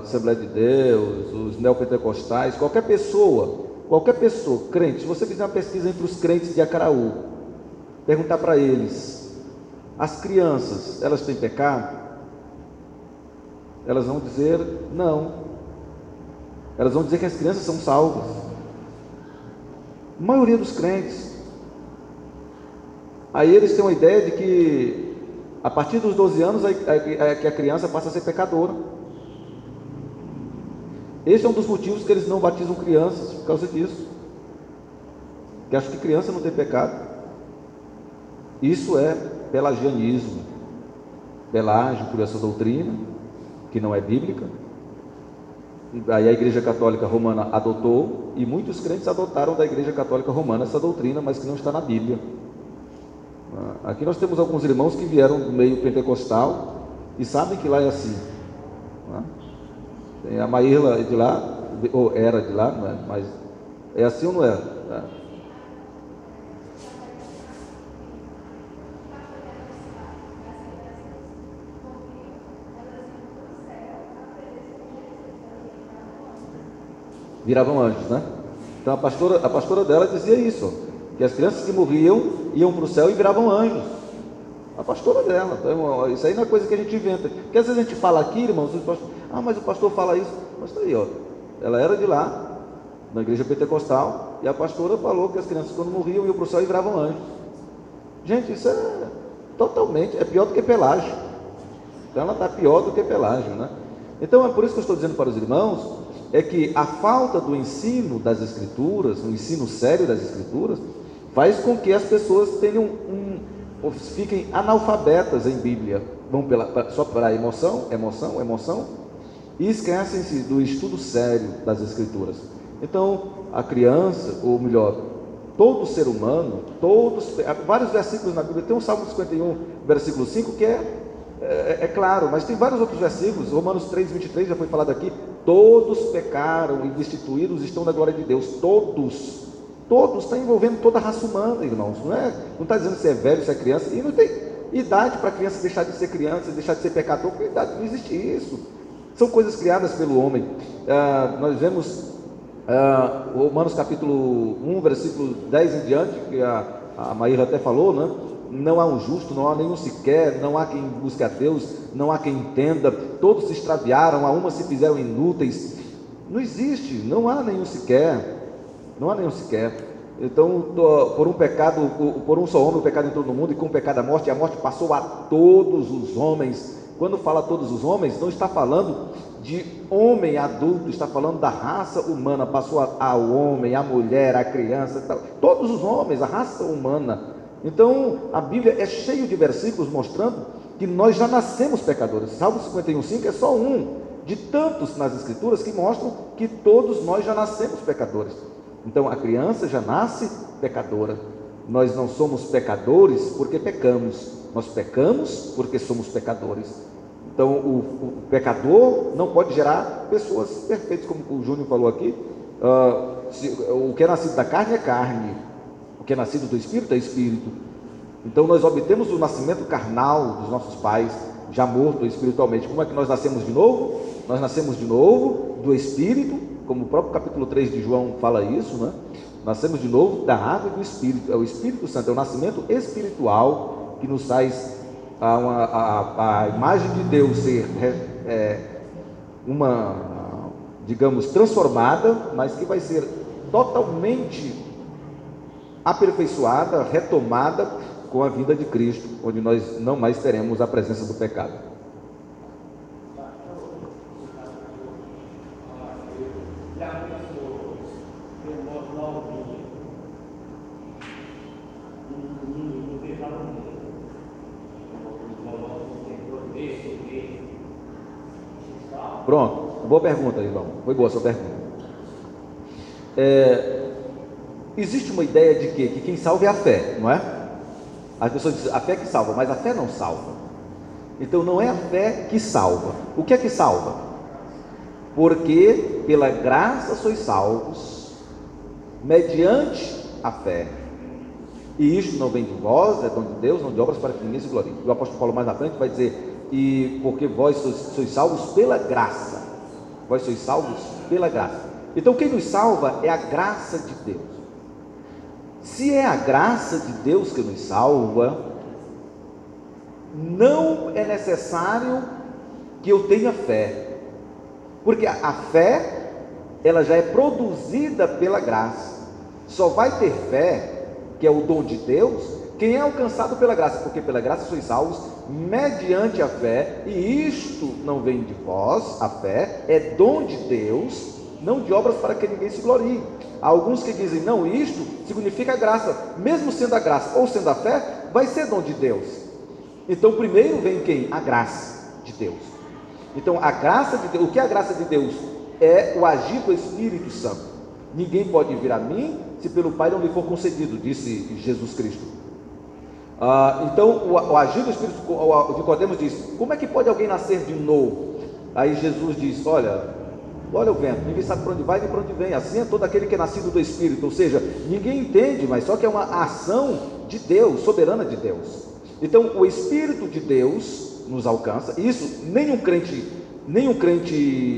Assembleia de Deus, os neopentecostais, qualquer pessoa, crente, se você fizer uma pesquisa entre os crentes de Acaraú, perguntar para eles: as crianças, elas têm pecado? Elas vão dizer não. Elas vão dizer que as crianças são salvas. A maioria dos crentes. Aí eles têm uma ideia de que a partir dos 12 anos é que a criança passa a ser pecadora. Esse é um dos motivos que eles não batizam crianças, por causa disso, que acham que criança não tem pecado. Isso é pelagianismo. Pelágio, por essa doutrina que não é bíblica. Aí a Igreja Católica Romana adotou, e muitos crentes adotaram da Igreja Católica Romana essa doutrina, mas que não está na Bíblia. Aqui nós temos alguns irmãos que vieram do meio pentecostal e sabem que lá é assim. Tem a Maírla de lá, ou era de lá, não é? Mas é assim ou não é? Viravam anjos, né? Então a pastora dela dizia isso, que as crianças que morriam iam para o céu e viravam anjos. A pastora dela. Então, isso aí não é coisa que a gente inventa, porque às vezes a gente fala aqui, irmãos, mas o pastor fala isso. Mas está aí, ó, ela era de lá, na igreja pentecostal, e a pastora falou que as crianças, quando morriam, iam para o céu e viravam anjos. Gente, isso é totalmente, é pior do que Pelágio. Então ela está pior do que Pelágio, né? Então é por isso que eu estou dizendo para os irmãos, é que a falta do ensino das Escrituras, um ensino sério das Escrituras, faz com que as pessoas fiquem analfabetas em Bíblia, vão só para emoção, e esquecem-se do estudo sério das Escrituras. Então, a criança, ou melhor, todo ser humano, vários versículos na Bíblia, tem um Salmo 51, versículo 5, que é claro, mas tem vários outros versículos, Romanos 3, 23, já foi falado aqui, todos pecaram e destituídos estão da glória de Deus, todos, está envolvendo toda a raça humana, irmãos, não está dizendo se é velho, se é criança, e não tem idade para a criança deixar de ser criança, deixar de ser pecador, porque idade não existe isso, são coisas criadas pelo homem. Nós vemos Romanos capítulo 1, versículo 10 em diante, que a Maíra até falou, né? Não há um justo, não há nenhum sequer, não há quem busque a Deus, não há quem entenda, todos se extraviaram, a uma se fizeram inúteis. Não existe, não há nenhum sequer. Então, por um pecado, por um só homem o pecado entrou no mundo, e com o pecado a morte passou a todos os homens. Quando fala todos os homens, não está falando de homem adulto, está falando da raça humana, passou ao homem, à mulher, à criança, todos os homens, a raça humana. Então, a Bíblia é cheia de versículos mostrando que nós já nascemos pecadores. Salmo 51,5 é só um de tantos nas Escrituras que mostram que todos nós já nascemos pecadores. Então, a criança já nasce pecadora. Nós não somos pecadores porque pecamos, nós pecamos porque somos pecadores. Então, o pecador não pode gerar pessoas perfeitas, como o Júnior falou aqui. O que é nascido da carne é carne, o que é nascido do Espírito é Espírito. Então nós obtemos o nascimento carnal dos nossos pais, já morto espiritualmente. Como é que nós nascemos de novo? Nós nascemos de novo do Espírito, como o próprio capítulo 3 de João fala isso, né? Nascemos de novo da água e do Espírito, é o Espírito Santo, é o nascimento espiritual que nos faz a imagem de Deus ser digamos, transformada, mas que vai ser totalmente aperfeiçoada, retomada com a vinda de Cristo, onde nós não mais teremos a presença do pecado. Pronto, boa pergunta, irmão. Foi boa a sua pergunta. Existe uma ideia de que quem salva é a fé, não é? As pessoas dizem, a fé que salva, mas a fé não salva. Então não é a fé que salva. O que é que salva? Porque pela graça sois salvos, mediante a fé. E isto não vem de vós, é dom de Deus, não de obras para que ninguém se glorie. O apóstolo Paulo mais na frente vai dizer, e porque vós sois salvos pela graça. Vós sois salvos pela graça. Então quem nos salva é a graça de Deus. Se é a graça de Deus que nos salva, não é necessário que eu tenha fé, porque a fé, ela já é produzida pela graça. Só vai ter fé, que é o dom de Deus, quem é alcançado pela graça, porque pela graça sois salvos, mediante a fé, e isto não vem de vós, a fé é dom de Deus, não de obras para que ninguém se glorie. Há alguns que dizem, não, isto significa graça, mesmo sendo a graça ou sendo a fé, vai ser dom de Deus. Então primeiro vem quem? A graça de Deus. Então a graça de Deus, o que é a graça de Deus? É o agir do Espírito Santo. Ninguém pode vir a mim se pelo Pai não lhe for concedido, disse Jesus Cristo. Então o agir do Espírito, o Nicodemos diz, como é que pode alguém nascer de novo? Aí Jesus diz, olha o vento, ninguém sabe para onde vai nem para onde vem, assim é todo aquele que é nascido do Espírito, ou seja, ninguém entende, mas só que é uma ação de Deus, soberana de Deus. Então o Espírito de Deus nos alcança, isso nenhum crente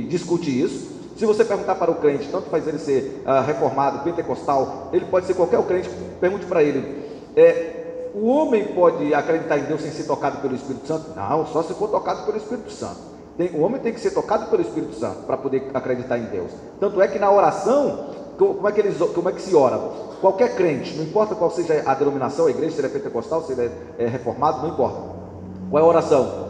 discute isso. Se você perguntar para o crente, tanto faz ele ser reformado, pentecostal, ele pode ser qualquer crente, pergunte para ele, o homem pode acreditar em Deus sem ser tocado pelo Espírito Santo? Não, só se for tocado pelo Espírito Santo. O homem tem que ser tocado pelo Espírito Santo para poder acreditar em Deus. Tanto é que na oração Como é que se ora? Qualquer crente, não importa qual seja a denominação, a igreja, se ele é pentecostal, se ele é reformado, não importa. Qual é a oração?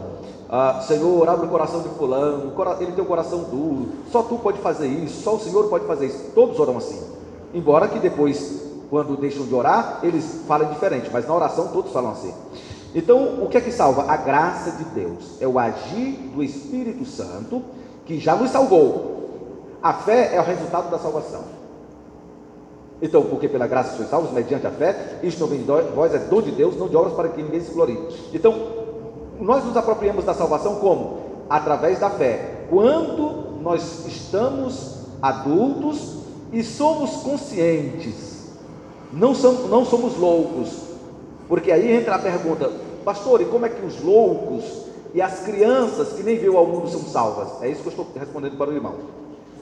Senhor, abre o coração de fulano, ele tem um coração duro, só tu pode fazer isso, só o Senhor pode fazer isso. Todos oram assim, embora que depois, quando deixam de orar, eles falem diferente, mas na oração todos falam assim. Então, o que é que salva? A graça de Deus, é o agir do Espírito Santo, que já nos salvou. A fé é o resultado da salvação. Então, porque pela graça sois salvos, mediante a fé, isto não vem de vós, é dom de Deus, não de obras para que ninguém se glorie. Então, nós nos apropriamos da salvação como? Através da fé. Quando nós estamos adultos e somos conscientes, não somos loucos, porque aí entra a pergunta: pastor, e como é que os loucos e as crianças que nem veio ao mundo são salvas? É isso que eu estou respondendo para o irmão.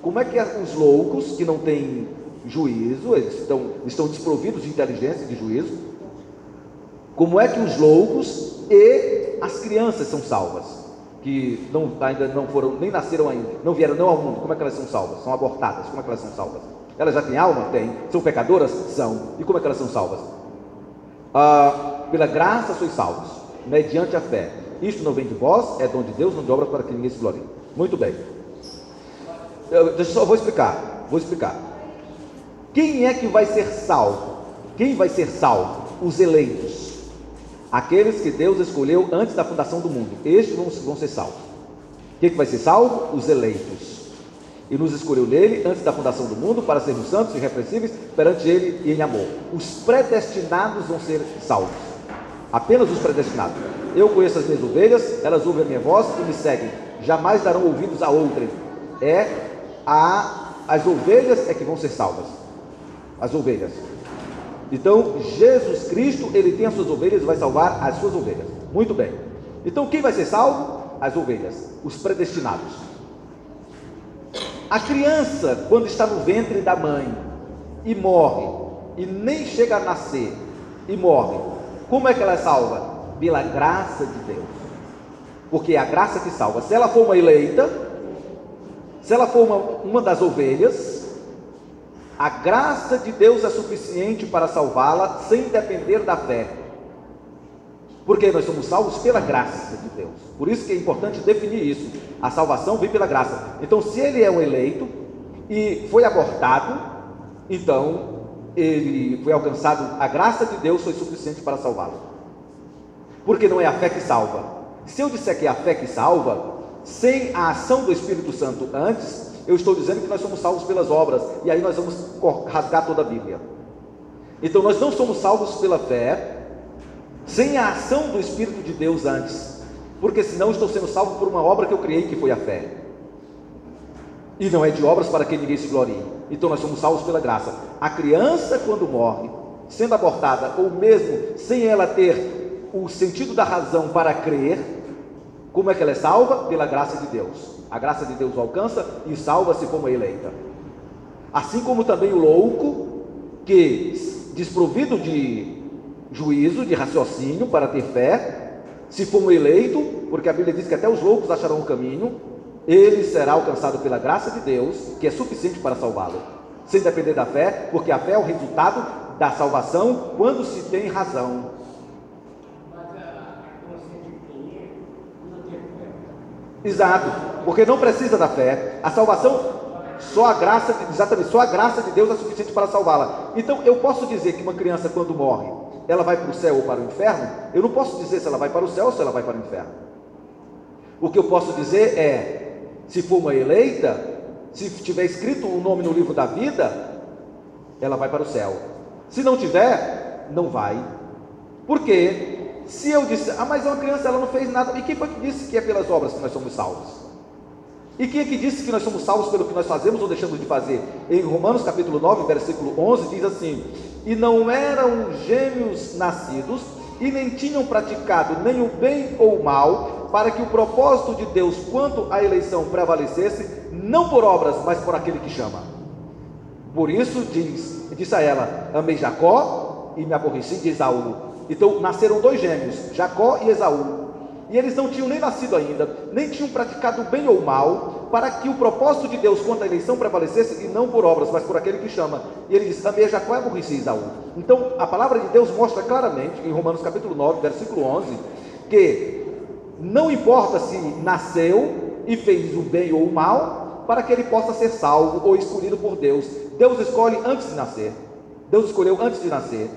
Como é que os loucos que não têm juízo, eles estão desprovidos de inteligência e de juízo, como é que os loucos e as crianças são salvas, que ainda não foram, nem nasceram ainda, não vieram ao mundo, como é que elas são salvas? São abortadas, como é que elas são salvas? Elas já têm alma? Têm. São pecadoras? São. E como é que elas são salvas? Pela graça sois salvos, mediante a fé. Isto não vem de vós, é dom de Deus, não de obras para que ninguém se glorie. Muito bem. Vou explicar. Quem é que vai ser salvo? Quem vai ser salvo? Os eleitos. Aqueles que Deus escolheu antes da fundação do mundo. Estes vão ser salvos. Quem é que vai ser salvo? Os eleitos. E nos escolheu nele antes da fundação do mundo para sermos santos e irrepreensíveis perante ele e em amor. Os predestinados vão ser salvos. Apenas os predestinados. Eu conheço as minhas ovelhas, elas ouvem a minha voz e me seguem. Jamais darão ouvidos a outrem. As ovelhas é que vão ser salvas. As ovelhas. Então, Jesus Cristo, ele tem as suas ovelhas e vai salvar as suas ovelhas. Muito bem. Então, quem vai ser salvo? As ovelhas, os predestinados. A criança, quando está no ventre da mãe e morre, e nem chega a nascer, e morre, como é que ela é salva? Pela graça de Deus. Porque é a graça que salva. Se ela for uma eleita, se ela for uma das ovelhas, a graça de Deus é suficiente para salvá-la sem depender da fé. Porque nós somos salvos pela graça de Deus. Por isso que é importante definir isso. A salvação vem pela graça. Então, se ele é um eleito e foi abortado, então ele foi alcançado, a graça de Deus foi suficiente para salvá-lo. Porque não é a fé que salva. Se eu disser que é a fé que salva, sem a ação do Espírito Santo antes, eu estou dizendo que nós somos salvos pelas obras, e aí nós vamos rasgar toda a Bíblia. Então nós não somos salvos pela fé, sem a ação do Espírito de Deus antes, porque senão eu estou sendo salvo por uma obra que eu criei, que foi a fé, e não é de obras para que ninguém se glorie. Então nós somos salvos pela graça. A criança, quando morre, sendo abortada, ou mesmo sem ela ter o sentido da razão para crer, como é que ela é salva? Pela graça de Deus. A graça de Deus o alcança e salva se for uma eleita. Assim como também o louco, que desprovido de juízo, de raciocínio para ter fé, se for um eleito, porque a Bíblia diz que até os loucos acharão o caminho, ele será alcançado pela graça de Deus, que é suficiente para salvá-lo, sem depender da fé, porque a fé é o resultado da salvação quando se tem razão. Exato, porque não precisa da fé. A salvação, só a graça de Deus é suficiente para salvá-la. Então eu posso dizer que uma criança, quando morre, ela vai para o céu ou para o inferno? Eu não posso dizer se ela vai para o céu ou se ela vai para o inferno. O que eu posso dizer é, se for uma eleita, se tiver escrito o nome no livro da vida, ela vai para o céu. Se não tiver, não vai. Por quê? Se eu disser, mas é uma criança, ela não fez nada, e quem foi que disse que é pelas obras que nós somos salvos? E quem é que disse que nós somos salvos pelo que nós fazemos ou deixamos de fazer? Em Romanos capítulo 9, versículo 11, diz assim: e não eram gêmeos nascidos, e nem tinham praticado nem o bem ou o mal, para que o propósito de Deus quanto à eleição prevalecesse, não por obras, mas por aquele que chama. Por isso disse a ela: amei Jacó e me aborreci de Esaú. Então nasceram dois gêmeos, Jacó e Esaú. e eles não tinham nem nascido ainda, nem tinham praticado o bem ou o mal, para que o propósito de Deus quanto à eleição prevalecesse, e não por obras, mas por aquele que chama. E ele diz: amei a Jacó e aborreci Esaú. Então a palavra de Deus mostra claramente, em Romanos capítulo 9, versículo 11, que não importa se nasceu e fez o bem ou o mal, para que ele possa ser salvo ou escolhido por Deus. Deus escolhe antes de nascer. Deus escolheu antes de nascer.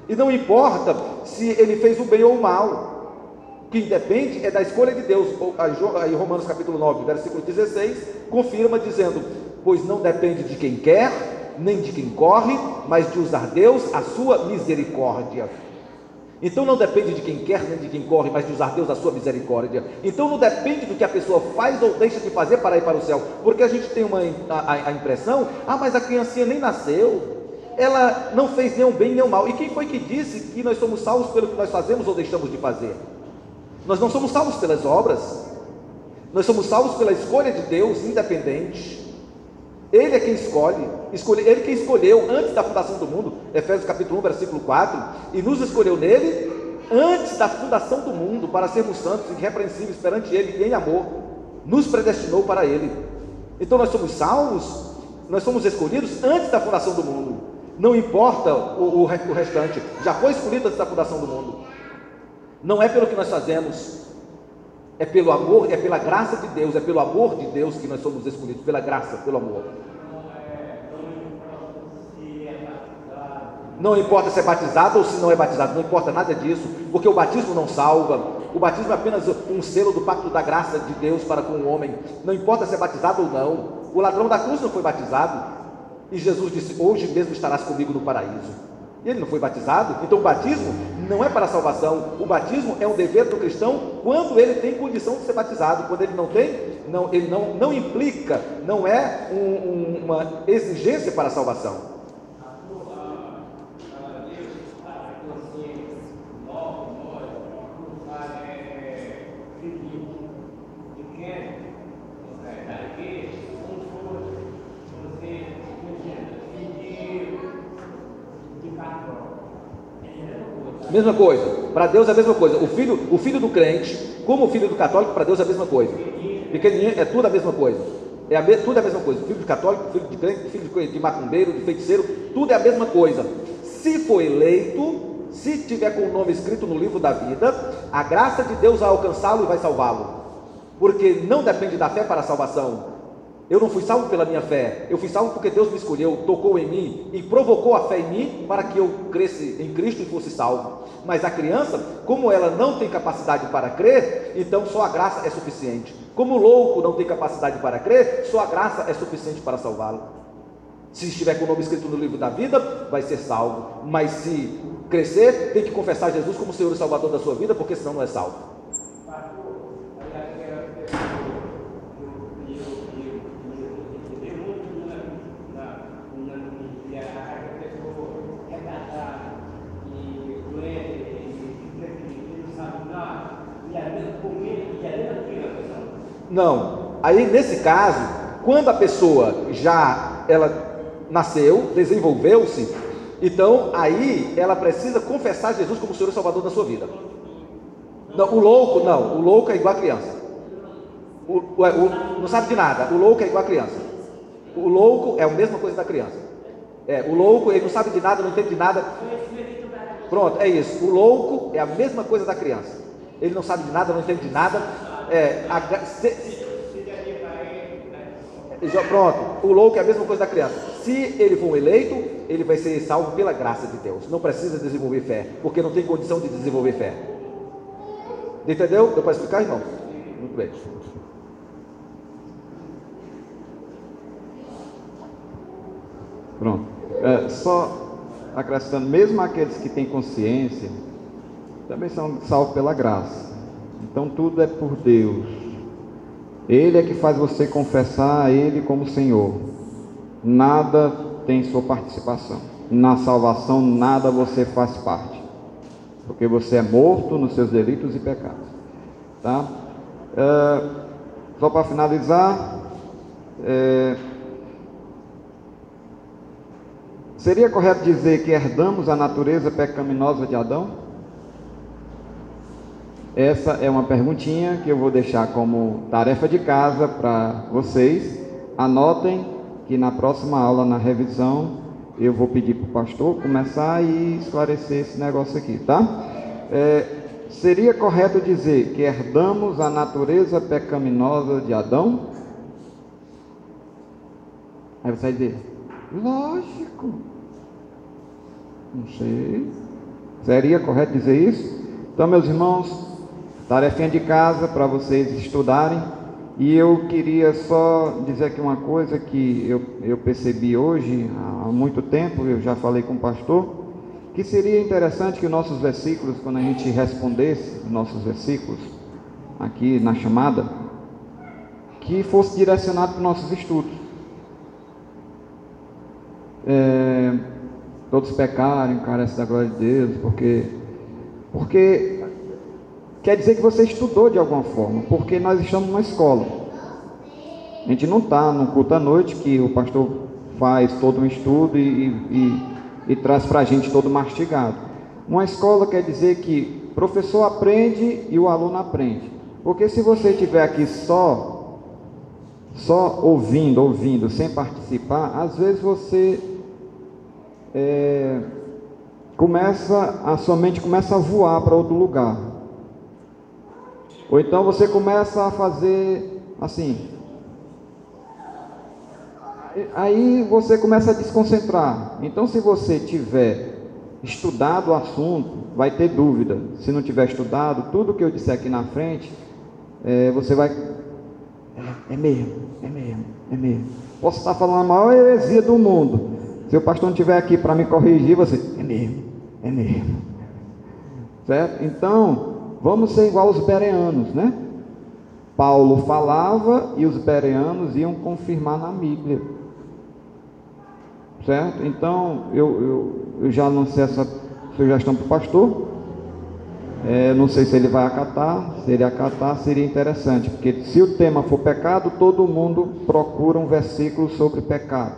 E não importa se ele fez o bem ou o mal. O que depende é da escolha de Deus. Aí Romanos capítulo 9, versículo 16, confirma dizendo: pois não depende de quem quer, nem de quem corre, mas de usar Deus a sua misericórdia. Então não depende de quem quer, nem de quem corre, mas de usar Deus a sua misericórdia. Então não depende do que a pessoa faz ou deixa de fazer para ir para o céu, porque a gente tem a impressão: mas a criancinha nem nasceu, ela não fez nem o bem nem o mal. E quem foi que disse que nós somos salvos pelo que nós fazemos ou deixamos de fazer? Nós não somos salvos pelas obras, nós somos salvos pela escolha de Deus independente. Ele é quem escolhe, ele quem escolheu antes da fundação do mundo, Efésios capítulo 1, versículo 4, e nos escolheu nele antes da fundação do mundo, para sermos santos e irrepreensíveis perante ele em amor, nos predestinou para ele. Então nós somos salvos, nós somos escolhidos antes da fundação do mundo, não importa o restante, já foi escolhido antes da fundação do mundo. Não é pelo que nós fazemos, é pelo amor, é pela graça de Deus, é pelo amor de Deus que nós somos escolhidos, pela graça, pelo amor. Não importa se é batizado ou se não é batizado, não importa nada disso, porque o batismo não salva. O batismo é apenas um selo do pacto da graça de Deus para com o homem. Não importa se é batizado ou não. O ladrão da cruz não foi batizado, e Jesus disse: hoje mesmo estarás comigo no paraíso. E ele não foi batizado. Então o batismo não é para a salvação. O batismo é um dever do cristão quando ele tem condição de ser batizado. Quando ele não tem, ele não implica, não é uma exigência para a salvação. Mesma coisa, para Deus é a mesma coisa. O filho do crente, como o filho do católico, para Deus é a mesma coisa. Pequenininho é tudo a mesma coisa. Tudo é a mesma coisa. Filho de católico, filho de crente, filho de macumbeiro, de feiticeiro, tudo é a mesma coisa. Se for eleito, se tiver com o nome escrito no livro da vida, a graça de Deus vai alcançá-lo e vai salvá-lo. Porque não depende da fé para a salvação. Eu não fui salvo pela minha fé, eu fui salvo porque Deus me escolheu, tocou em mim e provocou a fé em mim para que eu crescesse em Cristo e fosse salvo. Mas a criança, como ela não tem capacidade para crer, então só a graça é suficiente. Como o louco não tem capacidade para crer, só a graça é suficiente para salvá-lo. Se estiver com o nome escrito no livro da vida, vai ser salvo. Mas se crescer, tem que confessar Jesus como Senhor e Salvador da sua vida, porque senão não é salvo. Não, aí nesse caso, quando a pessoa ela nasceu, desenvolveu-se, então aí ela precisa confessar Jesus como Senhor e Salvador da sua vida. Não, o louco é igual a criança. Não sabe de nada, o louco é igual a criança. O louco é a mesma coisa da criança. O louco, ele não sabe de nada, não entende de nada. Pronto, é isso. O louco é a mesma coisa da criança. Ele não sabe de nada, não entende de nada. Pronto, o louco é a mesma coisa da criança. Se ele for um eleito, ele vai ser salvo pela graça de Deus. Não precisa desenvolver fé, porque não tem condição de desenvolver fé. Entendeu? Deu para explicar, irmão? Muito bem. Pronto. Só acrescentando, mesmo aqueles que têm consciência também são salvos pela graça. Então tudo é por Deus. Ele é que faz você confessar a Ele como Senhor. Nada tem sua participação. Na salvação nada você faz parte, porque você é morto nos seus delitos e pecados. Tá? Só para finalizar, seria correto dizer que herdamos a natureza pecaminosa de Adão? essa é uma perguntinha que eu vou deixar como tarefa de casa para vocês. Anotem que na próxima aula, na revisão, eu vou pedir para o pastor começar e esclarecer esse negócio aqui, tá? Seria correto dizer que herdamos a natureza pecaminosa de Adão? Aí você vai dizer, lógico. Não sei. Seria correto dizer isso? Então, meus irmãos, tarefinha de casa para vocês estudarem. E eu queria só dizer aqui uma coisa que eu percebi hoje, há muito tempo, eu já falei com o pastor, que seria interessante que nossos versículos, quando a gente respondesse nossos versículos aqui na chamada, que fosse direcionado para os nossos estudos. Todos pecaram, carecem da glória de Deus, porque quer dizer que você estudou de alguma forma, porque nós estamos numa escola. A gente não está num culto à noite que o pastor faz todo um estudo e traz para a gente todo mastigado. Uma escola quer dizer que o professor aprende e o aluno aprende. Porque se você estiver aqui só ouvindo, sem participar, às vezes você a sua mente começa a voar para outro lugar. Ou então você começa a fazer assim. Aí você começa a desconcentrar. Então, se você tiver estudado o assunto, vai ter dúvida. Se não tiver estudado, tudo que eu disser aqui na frente, você vai... É mesmo. Posso estar falando a maior heresia do mundo. Se o pastor não estiver aqui para me corrigir, você... É mesmo. Certo? Então... Vamos ser igual os bereanos, né? Paulo falava e os bereanos iam confirmar na Bíblia. Certo? Então, eu já lancei essa sugestão para o pastor. Não sei se ele vai acatar. Se ele acatar, seria interessante. Porque se o tema for pecado, todo mundo procura um versículo sobre pecado.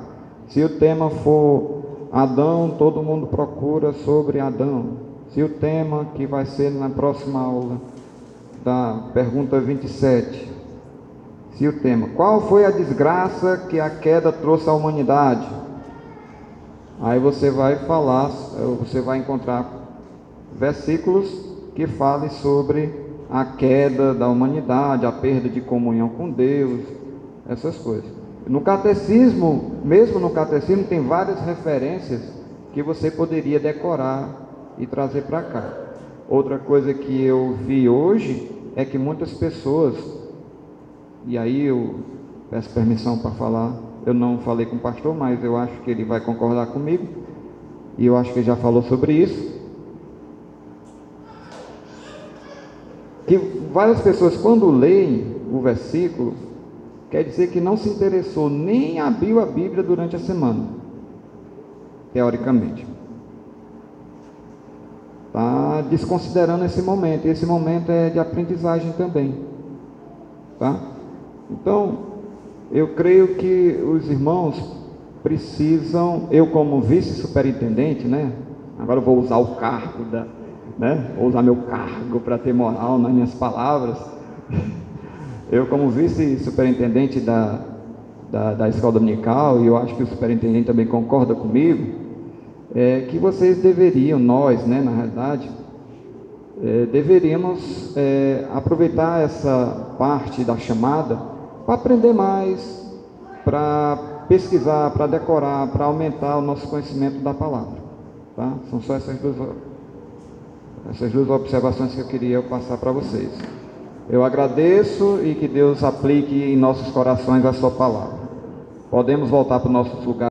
Se o tema for Adão, todo mundo procura sobre Adão. Se o tema que vai ser na próxima aula, da pergunta 27, se o tema, qual foi a desgraça que a queda trouxe à humanidade? Aí você vai falar, você vai encontrar versículos que falem sobre a queda da humanidade, a perda de comunhão com Deus, essas coisas. No catecismo, mesmo no catecismo, tem várias referências que você poderia decorar e trazer para cá. Outra coisa que eu vi hoje é que muitas pessoas, e aí eu peço permissão para falar, eu não falei com o pastor, mas eu acho que ele vai concordar comigo, e eu acho que ele já falou sobre isso, que várias pessoas, quando leem o versículo, quer dizer que não se interessou, nem abriu a Bíblia durante a semana, teoricamente. Está desconsiderando esse momento, e esse momento é de aprendizagem também, tá? Então, eu creio que os irmãos precisam, eu como vice-superintendente, né? Agora eu vou usar o cargo, vou usar meu cargo para ter moral nas minhas palavras. Eu como vice-superintendente da escola dominical, e eu acho que o superintendente também concorda comigo, que vocês deveriam, nós, né, na realidade, deveríamos aproveitar essa parte da chamada para aprender mais, para pesquisar, para decorar, para aumentar o nosso conhecimento da palavra, tá? São só essas duas observações que eu queria passar para vocês. Eu agradeço e que Deus aplique em nossos corações a sua palavra. Podemos voltar para os nossos lugares.